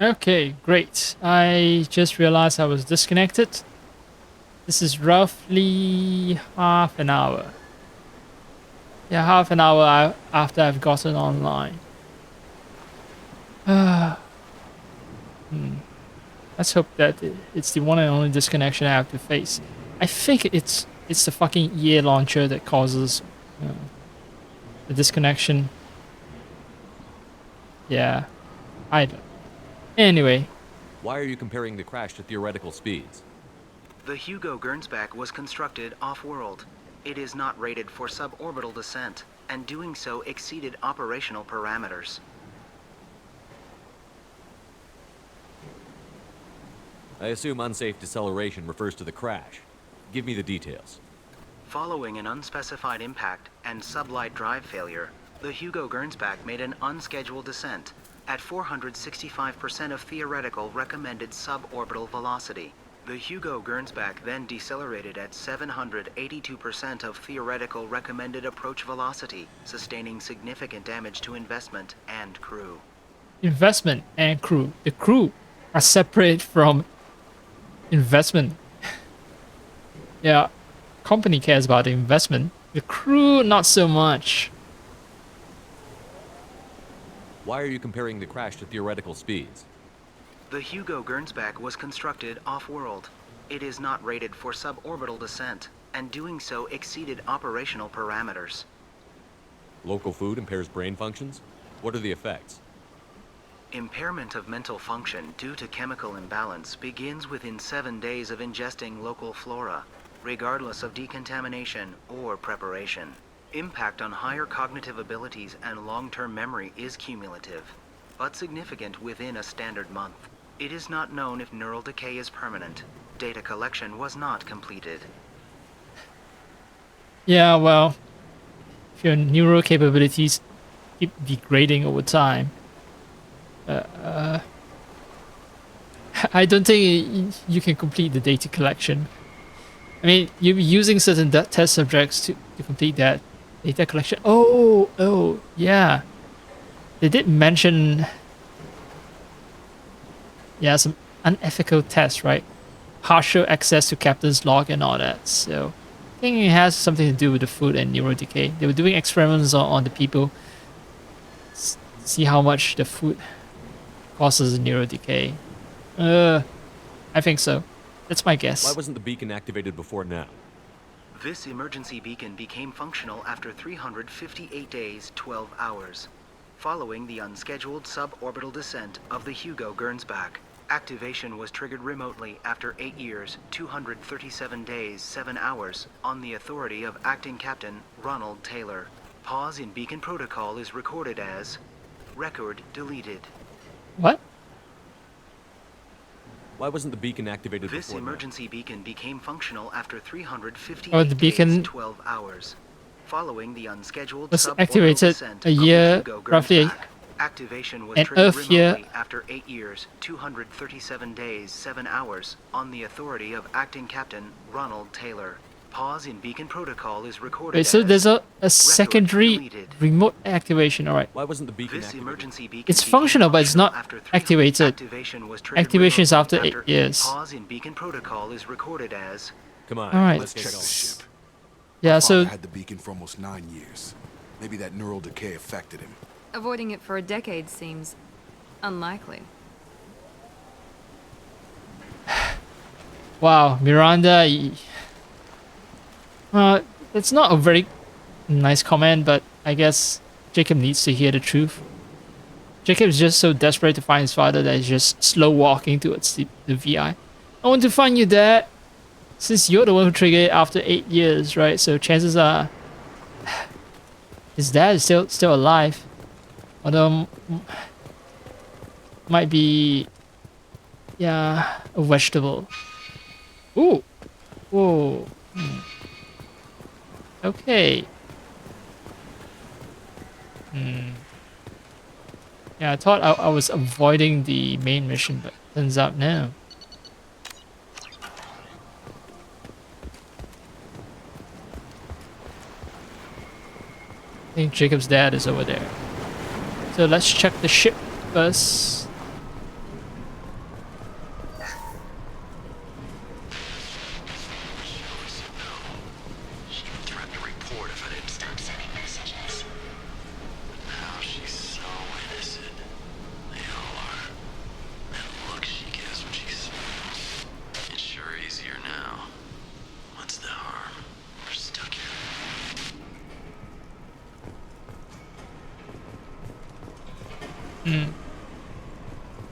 Okay, great. I just realized I was disconnected. This is roughly half an hour. Yeah, half an hour after I've gotten online. Hmm. Let's hope that it's the one and only disconnection I have to face. I think it's the fucking EA launcher that causes uh, the disconnection. Yeah, I don't. Anyway, Why are you comparing the crash to theoretical speeds? The Hugo Gernsback was constructed off-world. It is not rated for suborbital descent, and doing so exceeded operational parameters. I assume unsafe deceleration refers to the crash. Give me the details. Following an unspecified impact and sublight drive failure, the Hugo Gernsback made an unscheduled descent at 465% of theoretical recommended suborbital velocity. The Hugo Gernsback then decelerated at 782% of theoretical recommended approach velocity, sustaining significant damage to investment and crew. investment and crew. The crew are separate from investment. Yeah, company cares about the investment. The crew, not so much. Why are you comparing the crash to theoretical speeds? The Hugo Gernsback was constructed off-world. It is not rated for suborbital descent, and doing so exceeded operational parameters. Local food impairs brain functions? What are the effects? Impairment of mental function due to chemical imbalance begins within 7 days of ingesting local flora, regardless of decontamination or preparation. Impact on higher cognitive abilities and long-term memory is cumulative, but significant within a standard month. It is not known if neural decay is permanent. Data collection was not completed. Yeah, well, if your neural capabilities keep degrading over time, I don't think you can complete the data collection. I mean, you'll be using certain test subjects to complete that data collection. Oh, yeah. They did mention, yeah, some unethical tests, right? Partial access to captain's log and all that. So I think it has something to do with the food and neural decay. They were doing experiments on the people, see how much the food causes neural decay. I think so. That's my Why guess. wasn't the beacon activated before now? This emergency beacon became functional after 358 days, 12 hours, following the unscheduled suborbital descent of the Hugo Gernsback. Activation was triggered remotely after 8 years, 237 days, 7 hours, on the authority of Acting Captain Ronald Taylor. Pause in beacon protocol is recorded as record deleted. What? Why wasn't the beacon activated This before emergency beacon became functional after 358 Oh, the beacon days, 12 hours, following the unscheduled was suborbital activated descent a of the year, Hugo roughly Gernsback. Activation was an triggered Earth year. remotely after 8 years, 237 days, 7 hours, on the authority of Acting Captain Ronald Taylor. Pause in beacon protocol is recorded Wait, so as there's a secondary deleted. remote activation. All right. Why wasn't the beacon This activated? emergency beacon It's became functional, but it's not after 300 activated. Activation was triggered Activation is remotely after 8 years. Pause in beacon protocol is recorded as Come on, All right. let's Let's check get the going. ship. Yeah, My father so had the beacon for almost 9 years. Maybe that neural decay affected him. Avoiding it for a decade seems unlikely. wow, Miranda. It's not a very nice comment, but I guess Jacob needs to hear the truth. Jacob is just so desperate to find his father that he's just slow walking towards the VI. I want to find you, Dad. Since you're the one who triggered it after 8 years, right? So chances are his dad is still alive. Although might be, yeah, a vegetable. Ooh. Whoa. Okay. Yeah, I thought I was avoiding the main mission, but turns out no. I think Jacob's dad is over there. So let's check the ship first.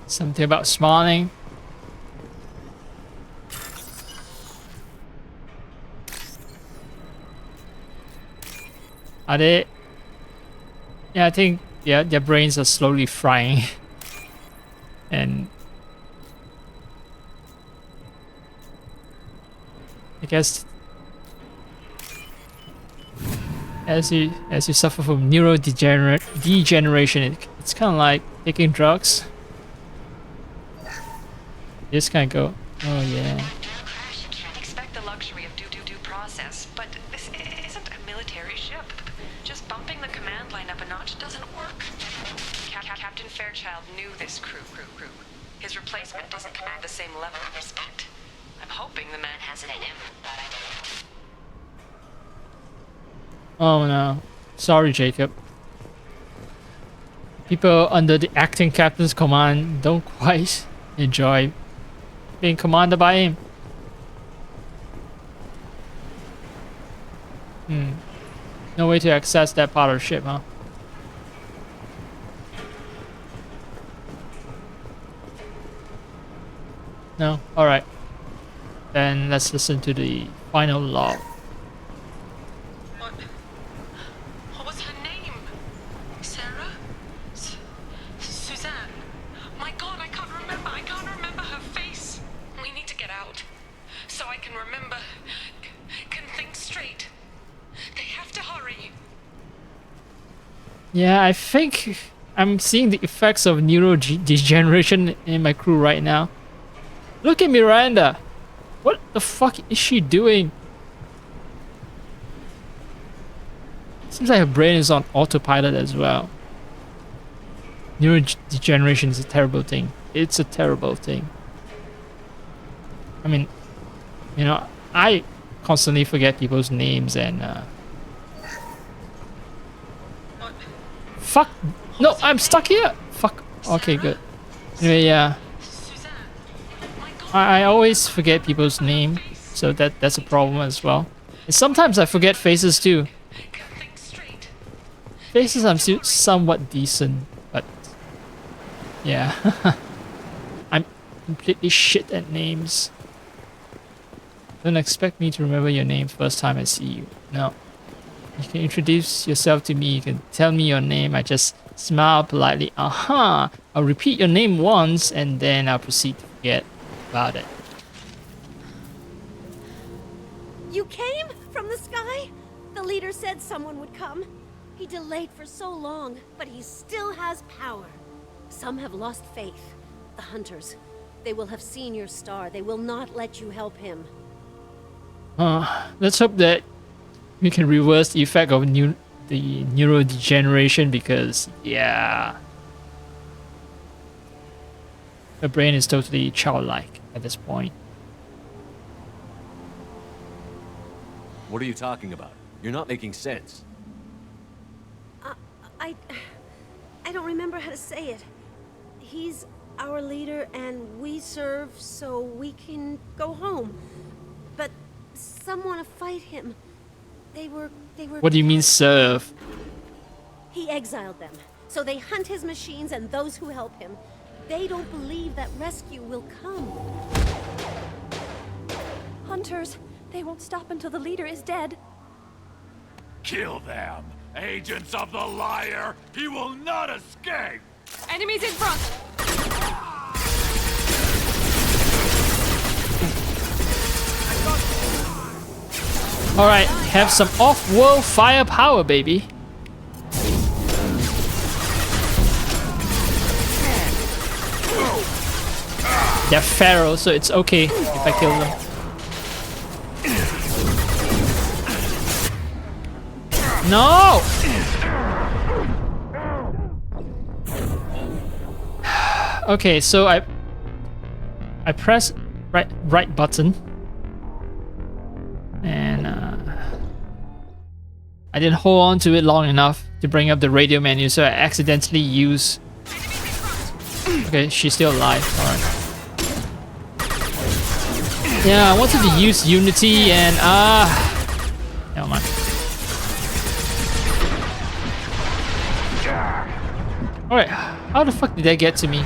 Something about smiling. Are they? Yeah, I think their brains are slowly frying, and I guess as you suffer from degeneration, it's kind of like taking drugs. You just kind of go, oh yeah. Crash, you can't expect the luxury of due process, but this isn't a military ship. Just bumping the command line up a notch doesn't work. Captain Fairchild knew this crew. His replacement doesn't command the same level of respect. I'm hoping the man has it in him, but I don't. Oh no. Sorry, Jacob. People under the acting captain's command don't quite enjoy being commanded by him. No way to access that part of the ship, huh? No? Alright. Then let's listen to the final log. What was her name? Sarah? Suzanne? My God, I can't remember. I can't remember her face. We need to get out. So I can remember. Can think straight. They have to hurry. Yeah, I think I'm seeing the effects of neurodegeneration in my crew right now. Look at Miranda. What the fuck is she doing? Seems like her brain is on autopilot as well. Neurodegeneration is a terrible thing. It's a terrible thing. I mean, you know, I constantly forget people's names and fuck. No, I'm stuck here. Fuck. Okay, good. Anyway, yeah. Suzanne. My God. I always forget people's name, so that's a problem as well. And sometimes I forget faces too. Can think straight. Faces I'm still somewhat decent, but yeah. I'm completely shit at names. Don't expect me to remember your name first time I see you. No. You can introduce yourself to me, you can tell me your name, I just smile politely. Aha! I'll repeat your name once and then I'll proceed to forget about it. You came from the sky? The leader said someone would come. He delayed for so long, but he still has power. Some have lost faith. The hunters. They will have seen your star. They will not let you help him. Let's hope that we can reverse the effect of the neurodegeneration, because yeah, her brain is totally childlike at this point. What are you talking about? You're not making sense. I don't remember how to say it. He's our leader and we serve so we can go home. But some want to fight him. They were What do you mean serve? He exiled them. So they hunt his machines and those who help him. They don't believe that rescue will come. Hunters. They won't stop until the leader is dead. Kill them! Agents of the liar! He will not escape! Enemies in front! Alright, have some off-world firepower, baby. They're feral, so it's okay if I kill them. No! Okay, so I press right button, and I didn't hold on to it long enough to bring up the radio menu, so I accidentally use. Okay, she's still alive. All right. Yeah, I wanted to use Unity, and never mind. Alright, how the fuck did that get to me?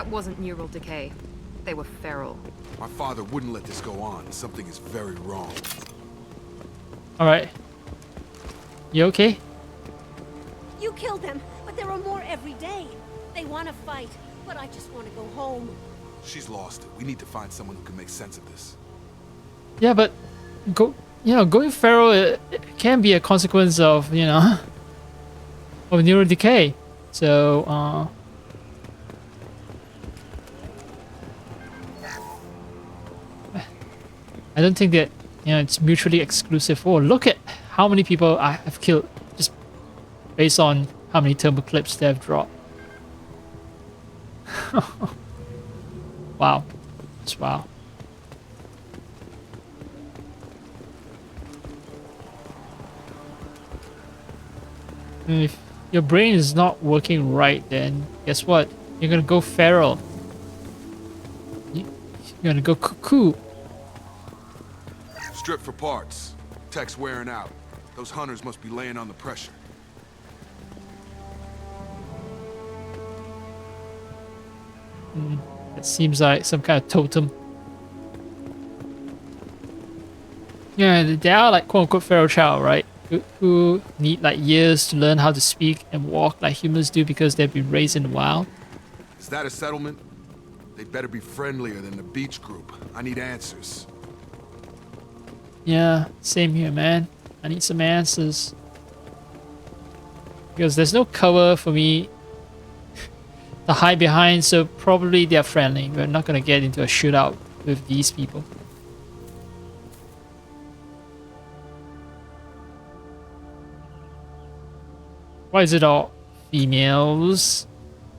That wasn't neural decay. They were feral. My father wouldn't let this go on. Something is very wrong. All right. You okay? You killed them, but there are more every day. They want to fight, but I just want to go home. She's lost it. We need to find someone who can make sense of this. Yeah, but going feral it can be a consequence of, of neural decay. So, I don't think that it's mutually exclusive. Oh, look at how many people I have killed just based on how many thermal clips they have dropped. Wow, just wow. If your brain is not working right, then guess what? You're gonna go feral. You're gonna go cuckoo. Strip for parts. Tech's wearing out. Those hunters must be laying on the pressure. It seems like some kind of totem. Yeah, they are like quote-unquote feral child, right? Who need like years to learn how to speak and walk like humans do because they've been raised in the wild. Is that a settlement? They better be friendlier than the beach group. I need answers. Yeah, same here, man. I need some answers. Because there's no cover for me to hide behind, so probably they're friendly. We're not gonna get into a shootout with these people. Why is it all females?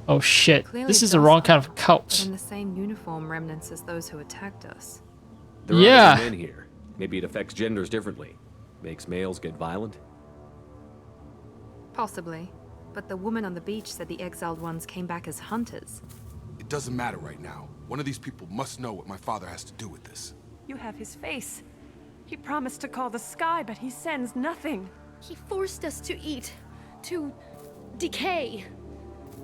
Oh shit, Clearly this is the wrong kind of But cult. in the same uniform remnants as those who attacked us. There Yeah. are men here. Maybe it affects genders differently. Makes males get violent? Possibly. But the woman on the beach said the exiled ones came back as hunters. It doesn't matter right now. One of these people must know what my father has to do with this. You have his face. He promised to call the sky, but he sends nothing. He forced us to eat, to decay.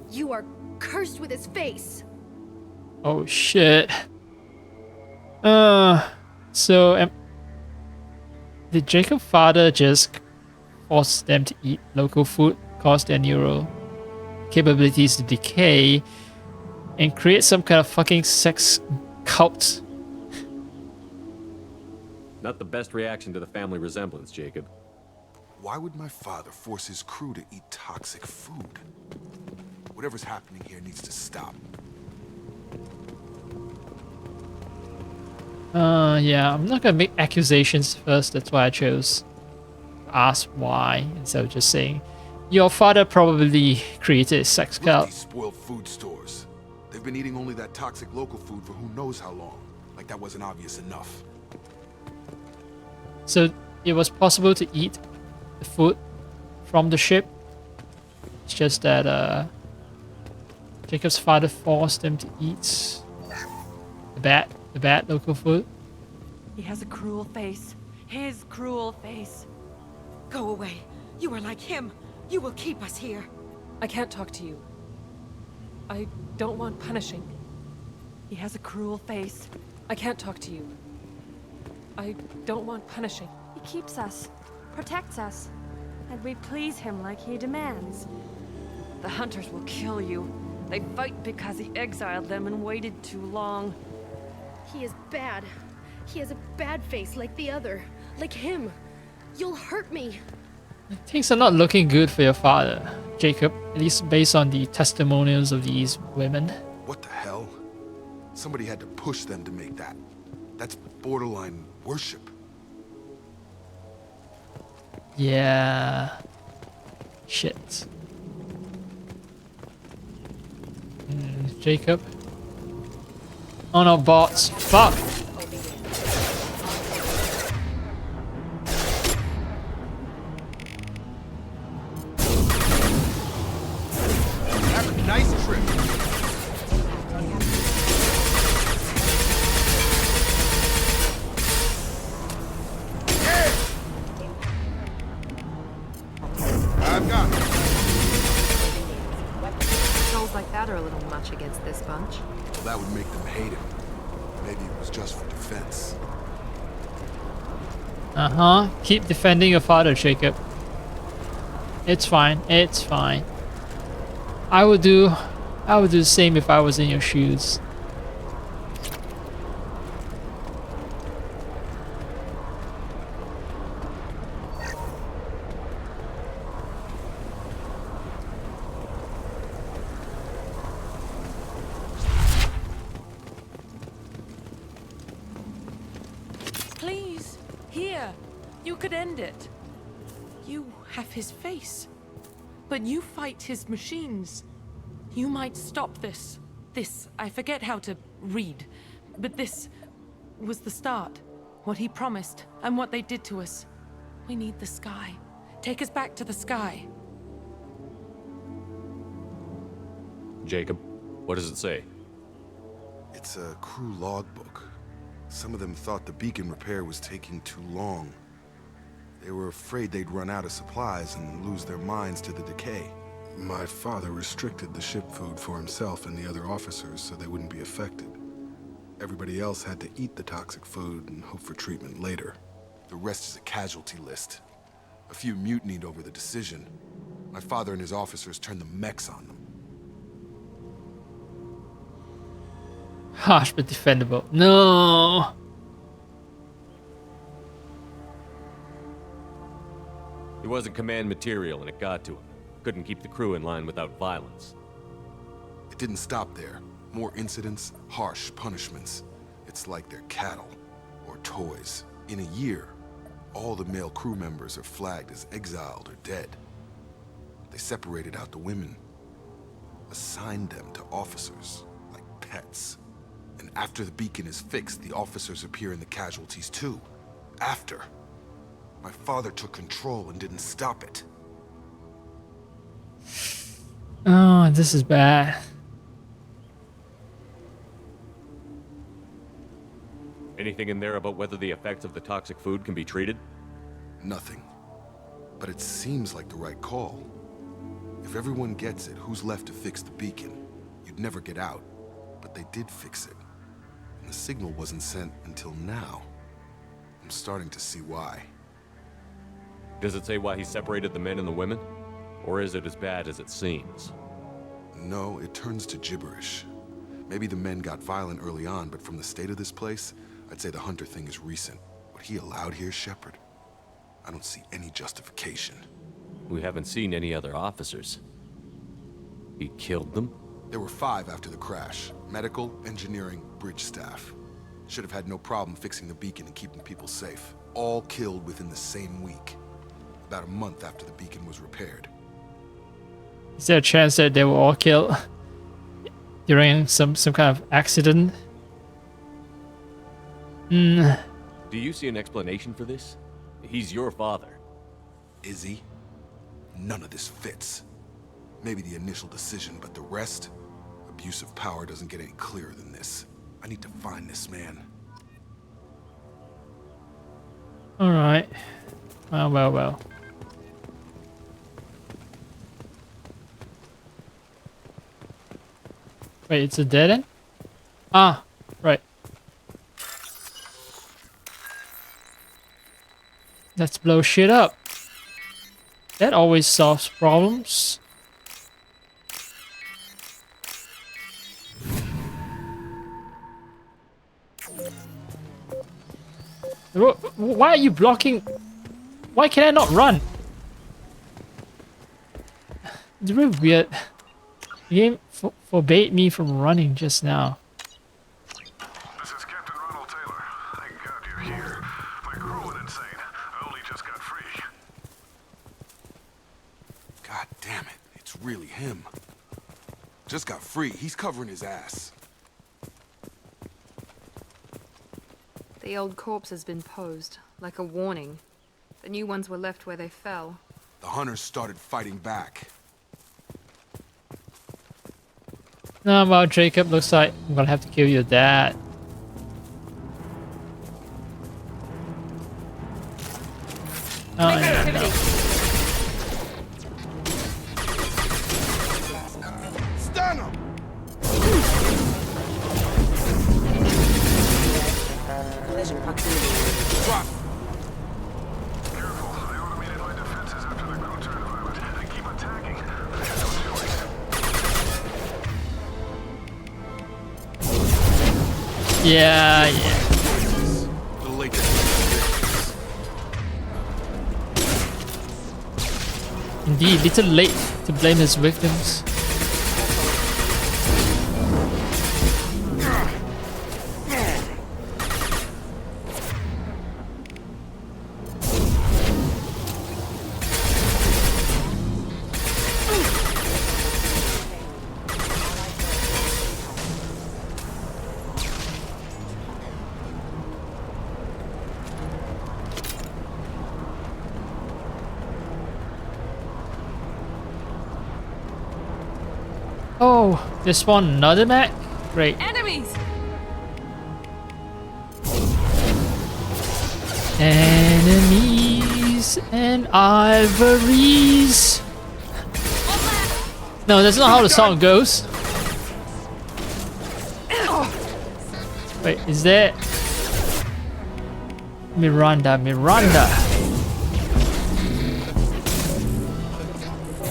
You are cursed with his face. Oh shit. Did Jacob's father just force them to eat local food, cause their neural capabilities to decay, and create some kind of fucking sex cult? Not the best reaction to the family resemblance, Jacob. Why would my father force his crew to eat toxic food? Whatever's happening here needs to stop. Yeah, I'm not gonna make accusations first. That's why I chose to ask why instead of just saying your father probably created a sex Look at cult. these spoiled food stores. They've been eating only that toxic local food for who knows how long. Like that wasn't obvious enough. So it was possible to eat the food from the ship. It's just that Jacob's father forced them to eat the bad local food. He has a cruel face. His cruel face. Go away. You are like him. You will keep us here. I can't talk to you. I don't want punishing. He has a cruel face. I can't talk to you. I don't want punishing. He keeps us, protects us, and we please him like he demands. The hunters will kill you. They fight because he exiled them and waited too long. He is bad. He has a bad face like the other. Like him. You'll hurt me. Things are not looking good for your father, Jacob, at least based on the testimonials of these women. What the hell? Somebody had to push them to make that. That's borderline worship. Yeah. Shit. Jacob. Oh no, bots. Fuck. Have a nice trip. Trolls like that father a little much against this bunch. Well, that would make them hate him. Maybe it was just for defense. Keep defending your father, Jacob. It's fine. It's fine. I would do the same if I was in your shoes. Please, here. You could end it. You have his face. But you fight his machines. You might stop this. This, I forget how to read. But this was the start. What he promised, and what they did to us. We need the sky. Take us back to the sky. Jacob, what does it say? It's a crew logbook. Some of them thought the beacon repair was taking too long. They were afraid they'd run out of supplies and lose their minds to the decay. My father restricted the ship food for himself and the other officers so they wouldn't be affected. Everybody else had to eat the toxic food and hope for treatment later. The rest is a casualty list. A few mutinied over the decision. My father and his officers turned the mechs on them. Harsh but defendable. No. He wasn't command material and it got to him. Couldn't keep the crew in line without violence. It didn't stop there. More incidents, harsh punishments. It's like they're cattle or toys. In a year, all the male crew members are flagged as exiled or dead. They separated out the women, assigned them to officers like pets. And after the beacon is fixed, the officers appear in the casualties too. After. My father took control and didn't stop it. Oh, this is bad. Anything in there about whether the effects of the toxic food can be treated? Nothing. But it seems like the right call. If everyone gets it, who's left to fix the beacon? You'd never get out. But they did fix it. And the signal wasn't sent until now. I'm starting to see why. Does it say why he separated the men and the women? Or is it as bad as it seems? No, it turns to gibberish. Maybe the men got violent early on, but from the state of this place, I'd say the Hunter thing is recent. What he allowed here, Shepard, I don't see any justification. We haven't seen any other officers. He killed them? There were 5 after the crash. Medical, engineering, bridge staff. Should have had no problem fixing the beacon and keeping people safe. All killed within the same week. About a month after the beacon was repaired. Is there a chance that they were all killed during some kind of accident? Do you see an explanation for this? He's your father. Is he? None of this fits. Maybe the initial decision, but the rest? Abuse of power doesn't get any clearer than this. I need to find this man. Alright. Well. Wait, it's a dead end? Ah, right. Let's blow shit up. That always solves problems. Why are you blocking? Why can I not run? It's really weird. The game forbade me from running just now. This is Captain Ronald Taylor. Thank God you're here. My crew went insane. I only just got free. God damn it. It's really him. Just got free. He's covering his ass. The old corpse has been posed, like a warning. The new ones were left where they fell. The hunters started fighting back. No, well, Jacob, looks like I'm gonna have to kill your dad. Oh, yeah. Stun him! Yeah, yeah. The latest. Indeed, little late to blame his victims. Oh, this one another mech? Great. Enemies! Enemies and ivories. No, that's not how the song goes. Wait, is there Miranda?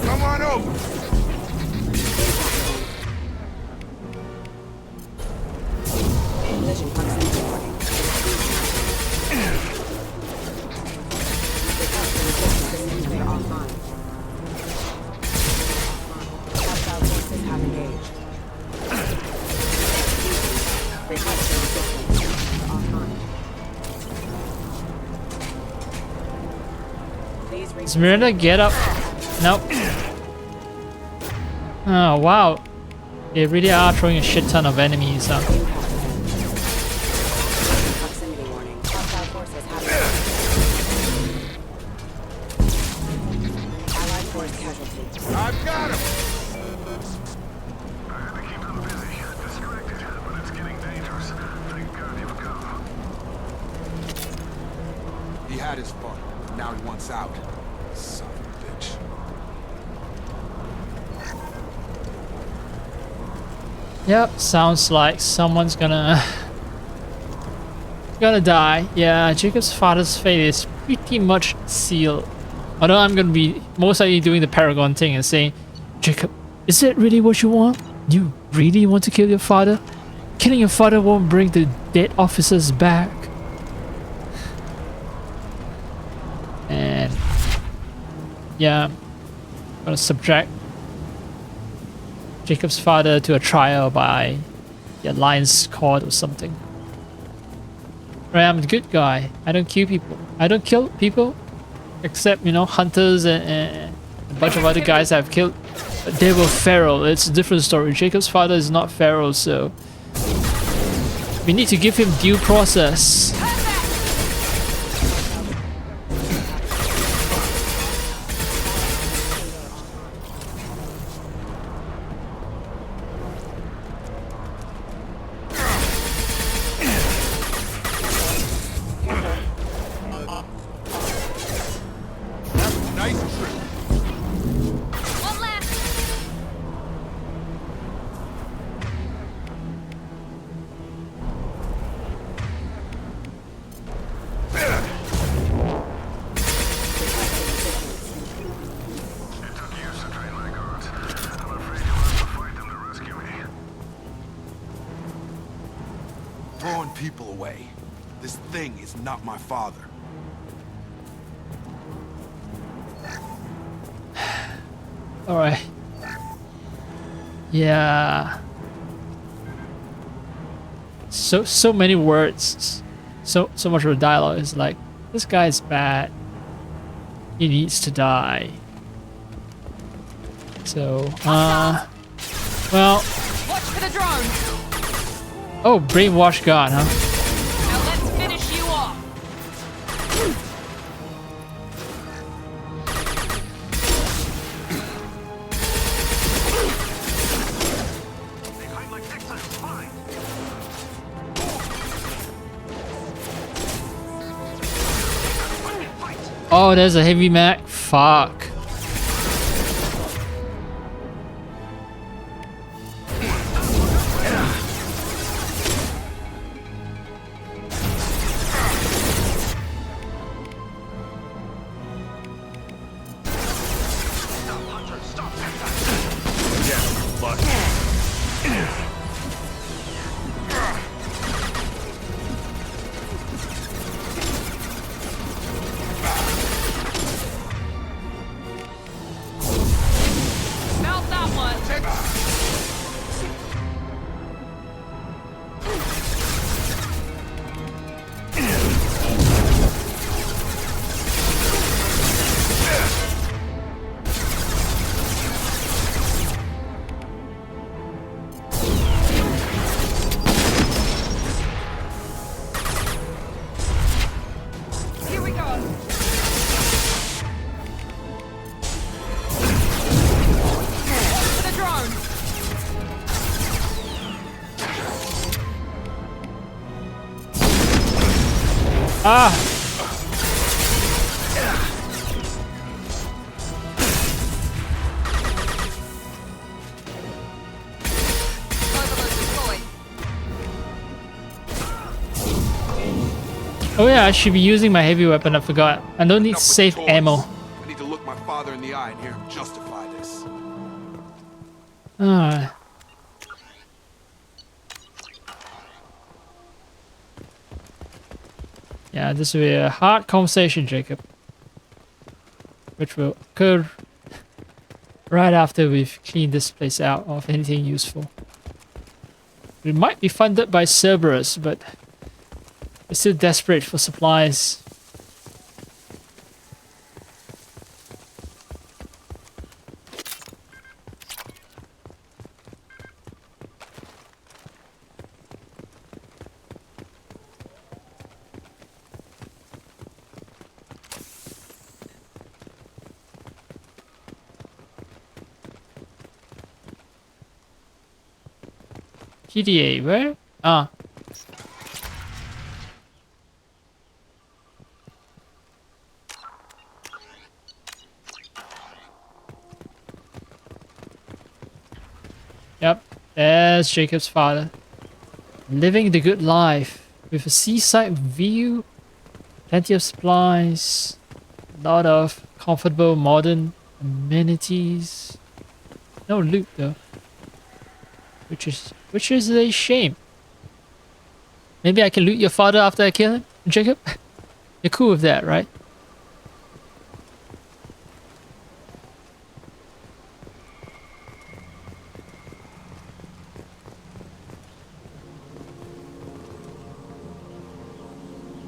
Come on over. Does Miranda get up? Nope. Oh wow. They really are throwing a shit ton of enemies, huh? I've got him. I had to keep them busy, distracted, but it's getting dangerous. Thank God you've come. He had his fun. Now he wants out. Son of a bitch. Yep, sounds like someone's gonna die. Yeah, Jacob's father's fate is pretty much sealed. Although I'm gonna be most likely doing the Paragon thing and saying, Jacob, is that really what you want? You really want to kill your father? Killing your father won't bring the dead officers back. And yeah, I'm gonna subject Jacob's father to a trial by the Alliance Court or something. Right, I'm a good guy. I don't kill people. I don't kill people, except, you know, hunters and a bunch of other guys I've killed. But they were feral. It's a different story. Jacob's father is not feral, so we need to give him due process. Throwing people away. This thing is not my father. Alright. Yeah. So many words. So much of the dialogue is like, this guy's bad. He needs to die. So, well. Watch for the drone. Oh, brainwash God, huh? Now let's finish you off. Oh, there's a heavy mech. Fuck. Ah! Oh yeah, I should be using my heavy weapon, I forgot. I don't need Enough with safe toys. ammo. I need to look my father in the eye and hear him justify this. Ah. Yeah, this will be a hard conversation, Jacob. Which will occur right after we've cleaned this place out of anything useful. We might be funded by Cerberus, but we're still desperate for supplies. PDA, where? Ah. Yep, there's Jacob's father. Living the good life with a seaside view, plenty of supplies, a lot of comfortable modern amenities. No loot though. Which is a shame. Maybe I can loot your father after I kill him, Jacob? You're cool with that, right?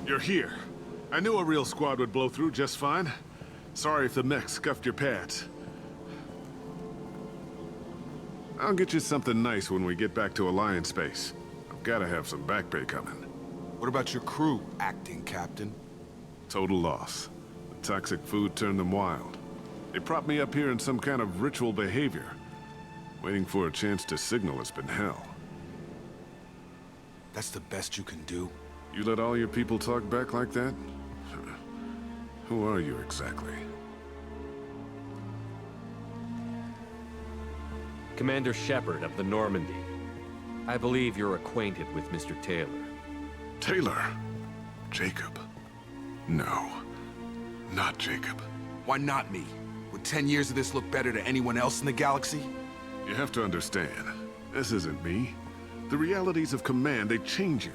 You're here. I knew a real squad would blow through just fine. Sorry if the mech scuffed your pads. I'll get you something nice when we get back to Alliance Base. I've gotta have some back pay coming. What about your crew, acting captain? Total loss. The toxic food turned them wild. They propped me up here in some kind of ritual behavior. Waiting for a chance to signal has been hell. That's the best you can do? You let all your people talk back like that? Who are you exactly? Commander Shepard of the Normandy. I believe you're acquainted with Mr. Taylor. Taylor? Jacob? No. Not Jacob. Why not me? Would 10 years of this look better to anyone else in the galaxy? You have to understand, this isn't me. The realities of command, they change you.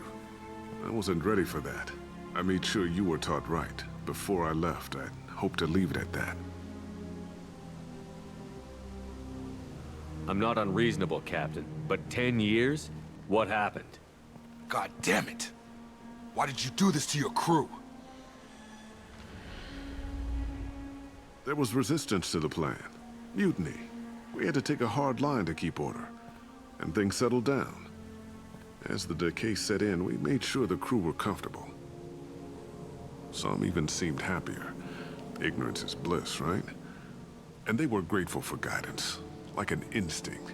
I wasn't ready for that. I made sure you were taught right. Before I left, I hoped to leave it at that. I'm not unreasonable, Captain, but 10 years? What happened? God damn it! Why did you do this to your crew? There was resistance to the plan. Mutiny. We had to take a hard line to keep order. And things settled down. As the decay set in, we made sure the crew were comfortable. Some even seemed happier. Ignorance is bliss, right? And they were grateful for guidance, like an instinct.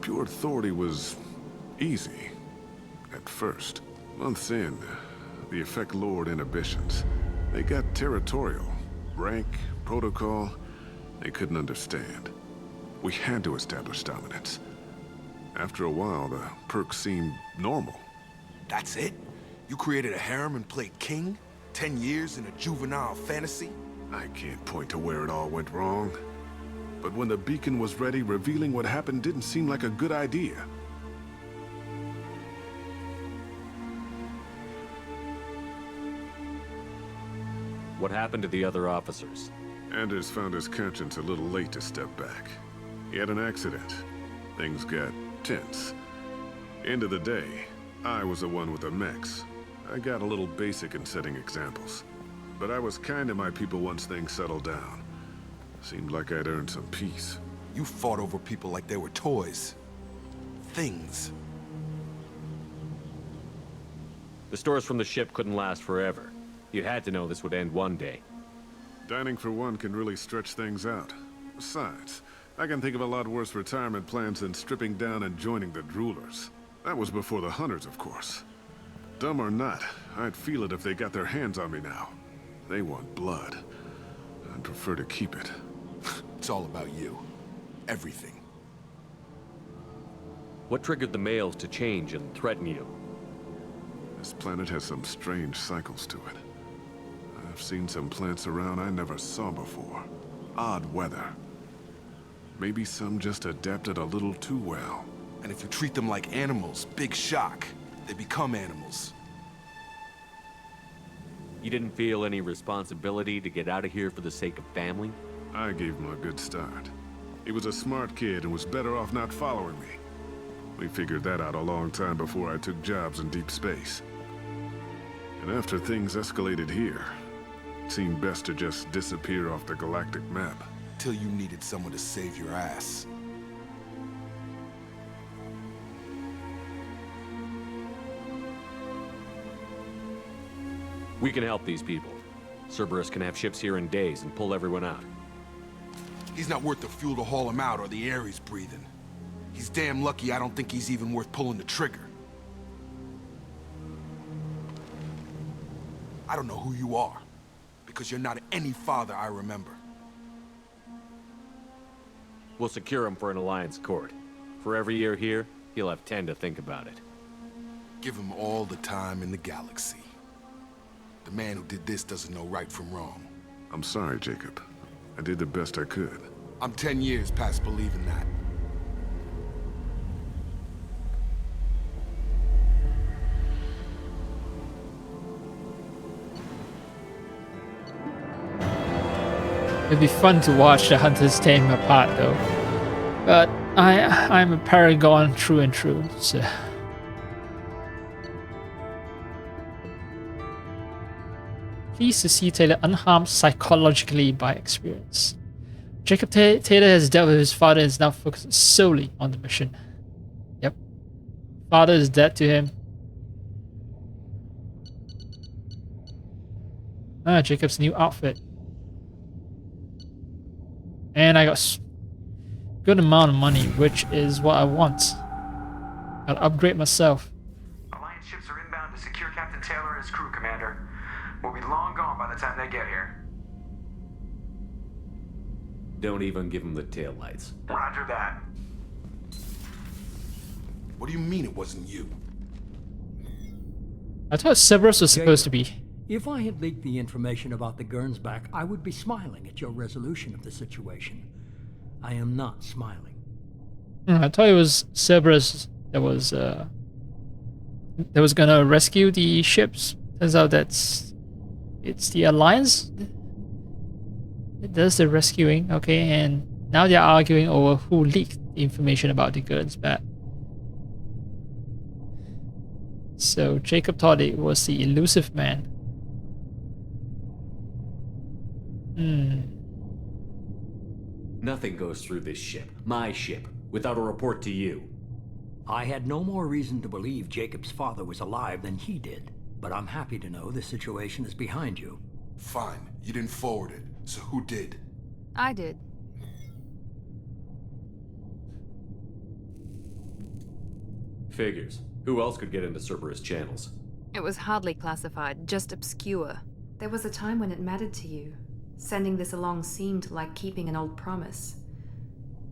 Pure authority was easy, at first. Months in, the effect lowered inhibitions. They got territorial. Rank, protocol, they couldn't understand. We had to establish dominance. After a while, the perks seemed normal. That's it? You created a harem and played king? 10 years in a juvenile fantasy? I can't point to where it all went wrong. But when the beacon was ready, revealing what happened didn't seem like a good idea. What happened to the other officers? Anders found his conscience a little late to step back. He had an accident. Things got tense. End of the day, I was the one with the mechs. I got a little basic in setting examples. But I was kind to my people once things settled down. Seemed like I'd earned some peace. You fought over people like they were toys. Things. The stores from the ship couldn't last forever. You had to know this would end one day. Dining for one can really stretch things out. Besides, I can think of a lot worse retirement plans than stripping down and joining the Droolers. That was before the Hunters, of course. Dumb or not, I'd feel it if they got their hands on me now. They want blood. I'd prefer to keep it. It's all about you. Everything. What triggered the males to change and threaten you? This planet has some strange cycles to it. I've seen some plants around I never saw before. Odd weather. Maybe some just adapted a little too well. And if you treat them like animals, big shock. They become animals. You didn't feel any responsibility to get out of here for the sake of family? I gave him a good start. He was a smart kid and was better off not following me. We figured that out a long time before I took jobs in deep space. And after things escalated here, it seemed best to just disappear off the galactic map. Till you needed someone to save your ass. We can help these people. Cerberus can have ships here in days and pull everyone out. He's not worth the fuel to haul him out or the air he's breathing. He's damn lucky I don't think he's even worth pulling the trigger. I don't know who you are, because you're not any father I remember. We'll secure him for an Alliance court. For every year here, he'll have 10 to think about it. Give him all the time in the galaxy. The man who did this doesn't know right from wrong. I'm sorry, Jacob. I did the best I could. I'm 10 years past believing that. It'd be fun to watch the hunters tear him apart though. But I'm a paragon true and true, so... Pleased to see Taylor unharmed psychologically by experience. Jacob Taylor has dealt with his father and is now focused solely on the mission. Yep. Father is dead to him. Ah, Jacob's new outfit. And I got good amount of money, which is what I want. Gotta upgrade myself. Alliance ships are inbound to secure Captain Taylor and his crew, Commander. We'll be long gone by the time they get here. Don't even give him the taillights. Roger that. What do you mean it wasn't you? I thought Cerberus was supposed to be. If I had leaked the information about the Gernsback, I would be smiling at your resolution of the situation. I am not smiling. I thought it was Cerberus that was gonna rescue the ships. Turns out it's the Alliance. It does the rescuing, okay, and now they're arguing over who leaked the information about the Gernsback. So Jacob thought it was the elusive man. Nothing goes through this ship, my ship, without a report to you. I had no more reason to believe Jacob's father was alive than he did, but I'm happy to know the situation is behind you. Fine, you didn't forward it, so who did? I did. Figures. Who else could get into Cerberus channels? It was hardly classified, just obscure. There was a time when it mattered to you. Sending this along seemed like keeping an old promise.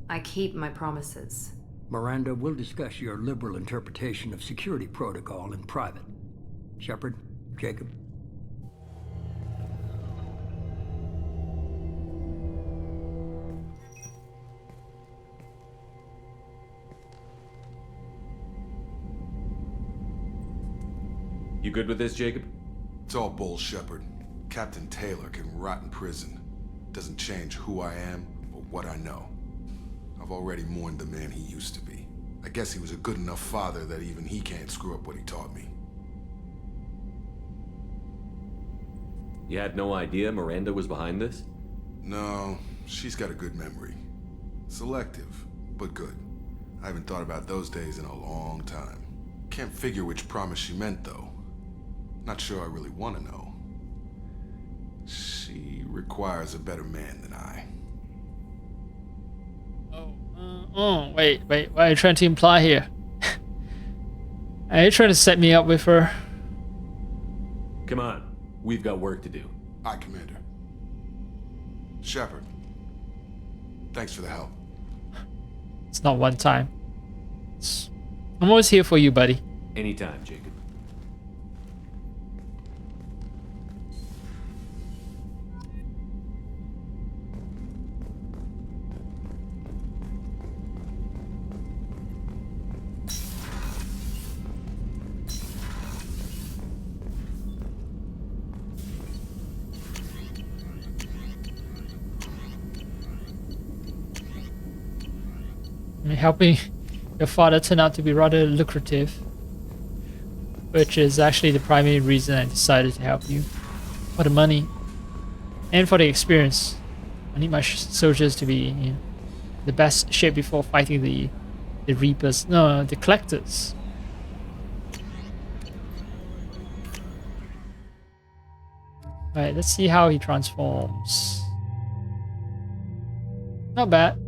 I keep my promises. Miranda, we'll discuss your liberal interpretation of security protocol in private. Shepard, Jacob. You good with this, Jacob? It's all bull, Shepard. Captain Taylor can rot in prison. Doesn't change who I am or what I know. I've already mourned the man he used to be. I guess he was a good enough father that even he can't screw up what he taught me. You had no idea Miranda was behind this? No, she's got a good memory. Selective, but good. I haven't thought about those days in a long time. Can't figure which promise she meant, though. Not sure I really want to know. She requires a better man than I. Wait, what are you trying to imply here? Are you trying to set me up with her? Come on. We've got work to do. Aye, Commander. Shepard, thanks for the help. It's not one time. I'm always here for you, buddy. Anytime, Jacob. I mean, helping your father turned out to be rather lucrative, which is actually the primary reason I decided to help you. For the money and for the experience. I need my soldiers to be the best shape before fighting the Reapers. No, the Collectors. Alright, let's see how he transforms. Not bad.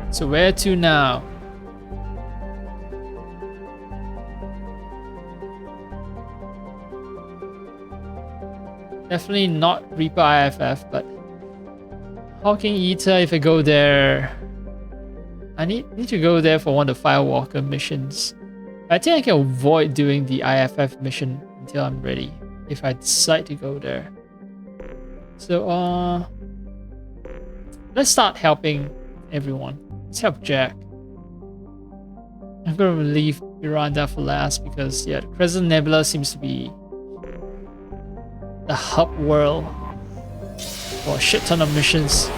So where to now? Definitely not Reaper IFF, but Hawking Eater, if I go there... I need to go there for one of the Firewalker missions. I think I can avoid doing the IFF mission until I'm ready, if I decide to go there. So, let's start helping everyone. Let's help Jack. I'm gonna leave Miranda for last because, yeah, the Crescent Nebula seems to be the hub world for a shit ton of missions.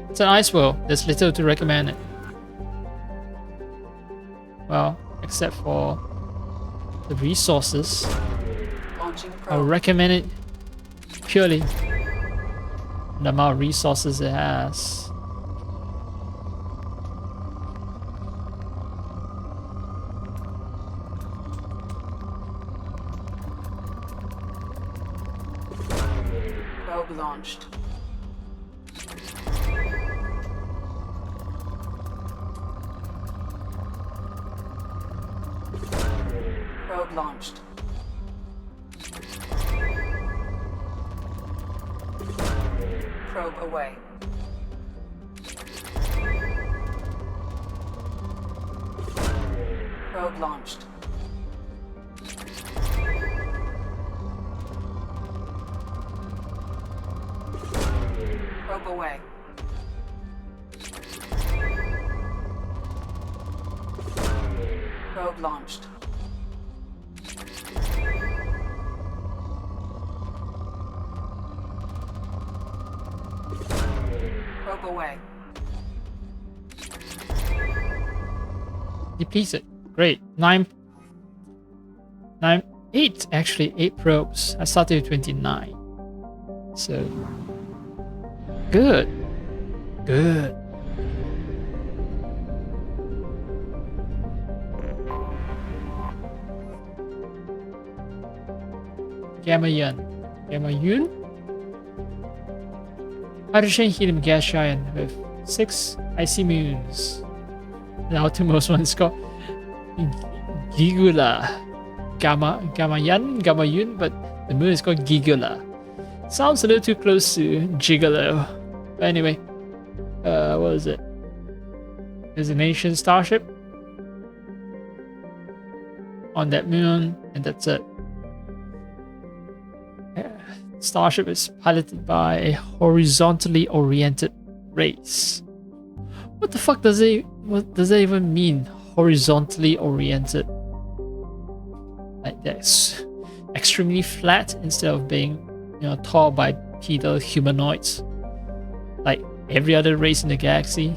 It's an ice world. There's little to recommend it. Well, except for the resources. I would recommend it purely the amount of resources it has. Probe launched. Probe launched. Probe away. Probe launched. Probe away. Probe launched. Probe away. Deplete it. Great. 8 actually. 8 probes. I started with 29. So good. Good. Gamma Yun? Hydrogen helium gas giant with 6 icy moons. The outermost one is called Gigula. Gamma Yun, but the moon is called Gigula. Sounds a little too close to Gigolo. But anyway, what is it? There's an ancient starship on that moon, and that's it. Starship is piloted by a horizontally oriented race. What the fuck does it? What does that even mean? Horizontally oriented, like that's extremely flat instead of being, tall bipedal humanoids. like every other race in the galaxy.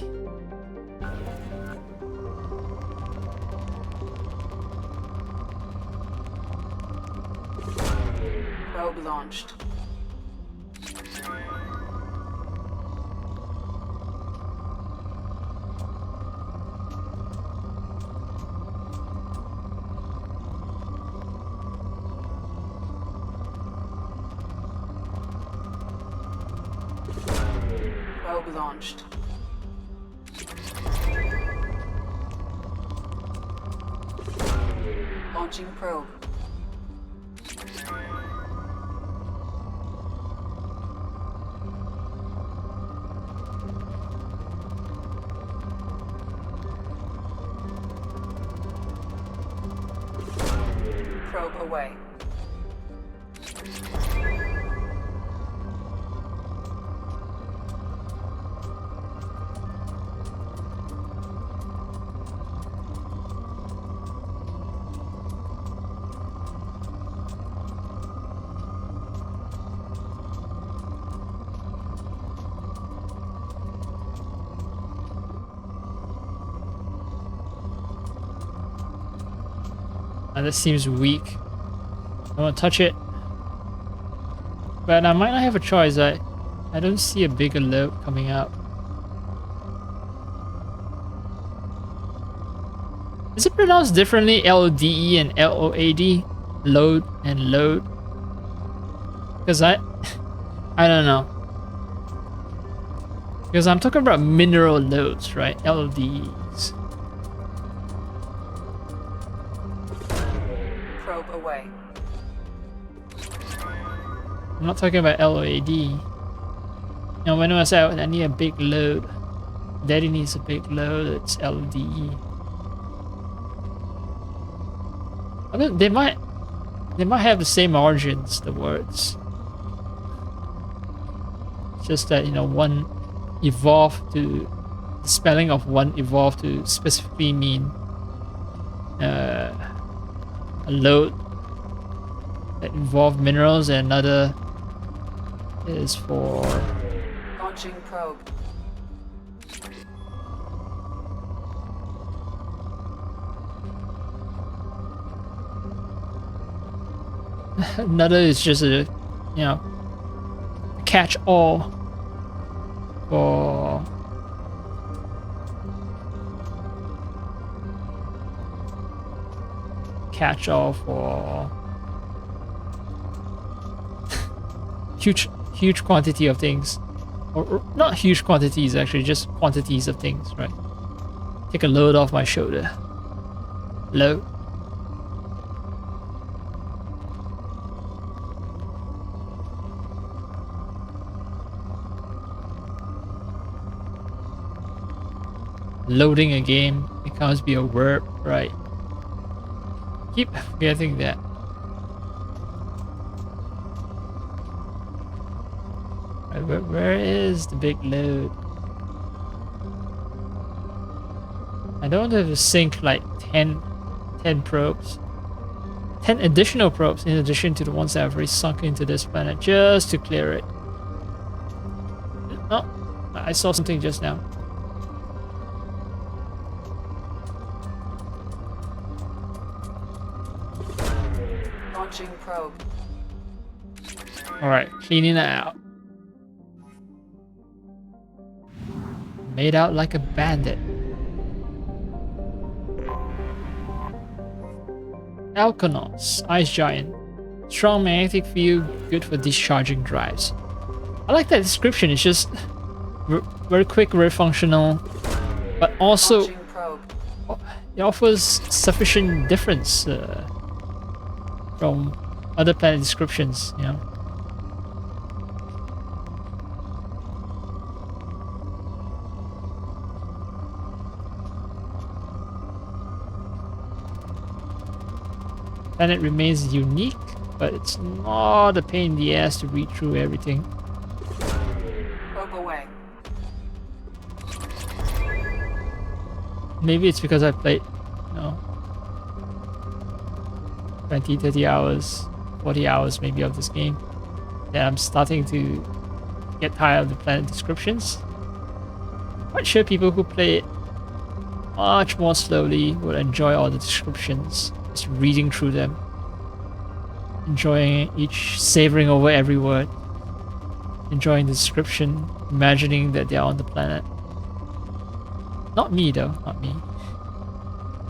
Probe launched. Probe launched. Launching probe. Probe away. This seems weak. I won't touch it. But I might not have a choice. I don't see a bigger load coming out. Is it pronounced differently? LODE and LOAD? Load and load? Because I don't know. Because I'm talking about mineral loads, right? LODs. Probe away. I'm not talking about LOAD. You know, when I say I need a big load, Daddy needs a big load, it's LODE. I mean, they might have the same origins, the words. It's just that, you know, one evolved to, the spelling of one evolved to specifically mean a load that involved minerals, and another is for Launching probe. another is just a, you know, catch-all for huge quantity of things, or not huge quantities actually, just quantities of things, right? Take a load off my shoulder. Load. Loading a game, it can't be a verb, right? Keep forgetting that. Right, where is the big load? I don't have to sink like 10 probes. 10 additional probes in addition to the ones that I've already sunk into this planet just to clear it. Oh, I saw something just now. Launching probe. Alright, cleaning it out. Made out like a bandit. Alkonos, ice giant. Strong magnetic field, good for discharging drives. I like that description, it's just very quick, very functional, but also it offers sufficient difference from other planet descriptions, you know. Planet remains unique, but it's not a pain in the ass to read through everything. Probe away. Maybe it's because I played, you know, 20, 30 hours, 40 hours maybe of this game, that I'm starting to get tired of the planet descriptions. Quite sure people who play it much more slowly would enjoy all the descriptions, just reading through them, enjoying each, savoring over every word, enjoying the description, imagining that they're on the planet. Not me though, not me.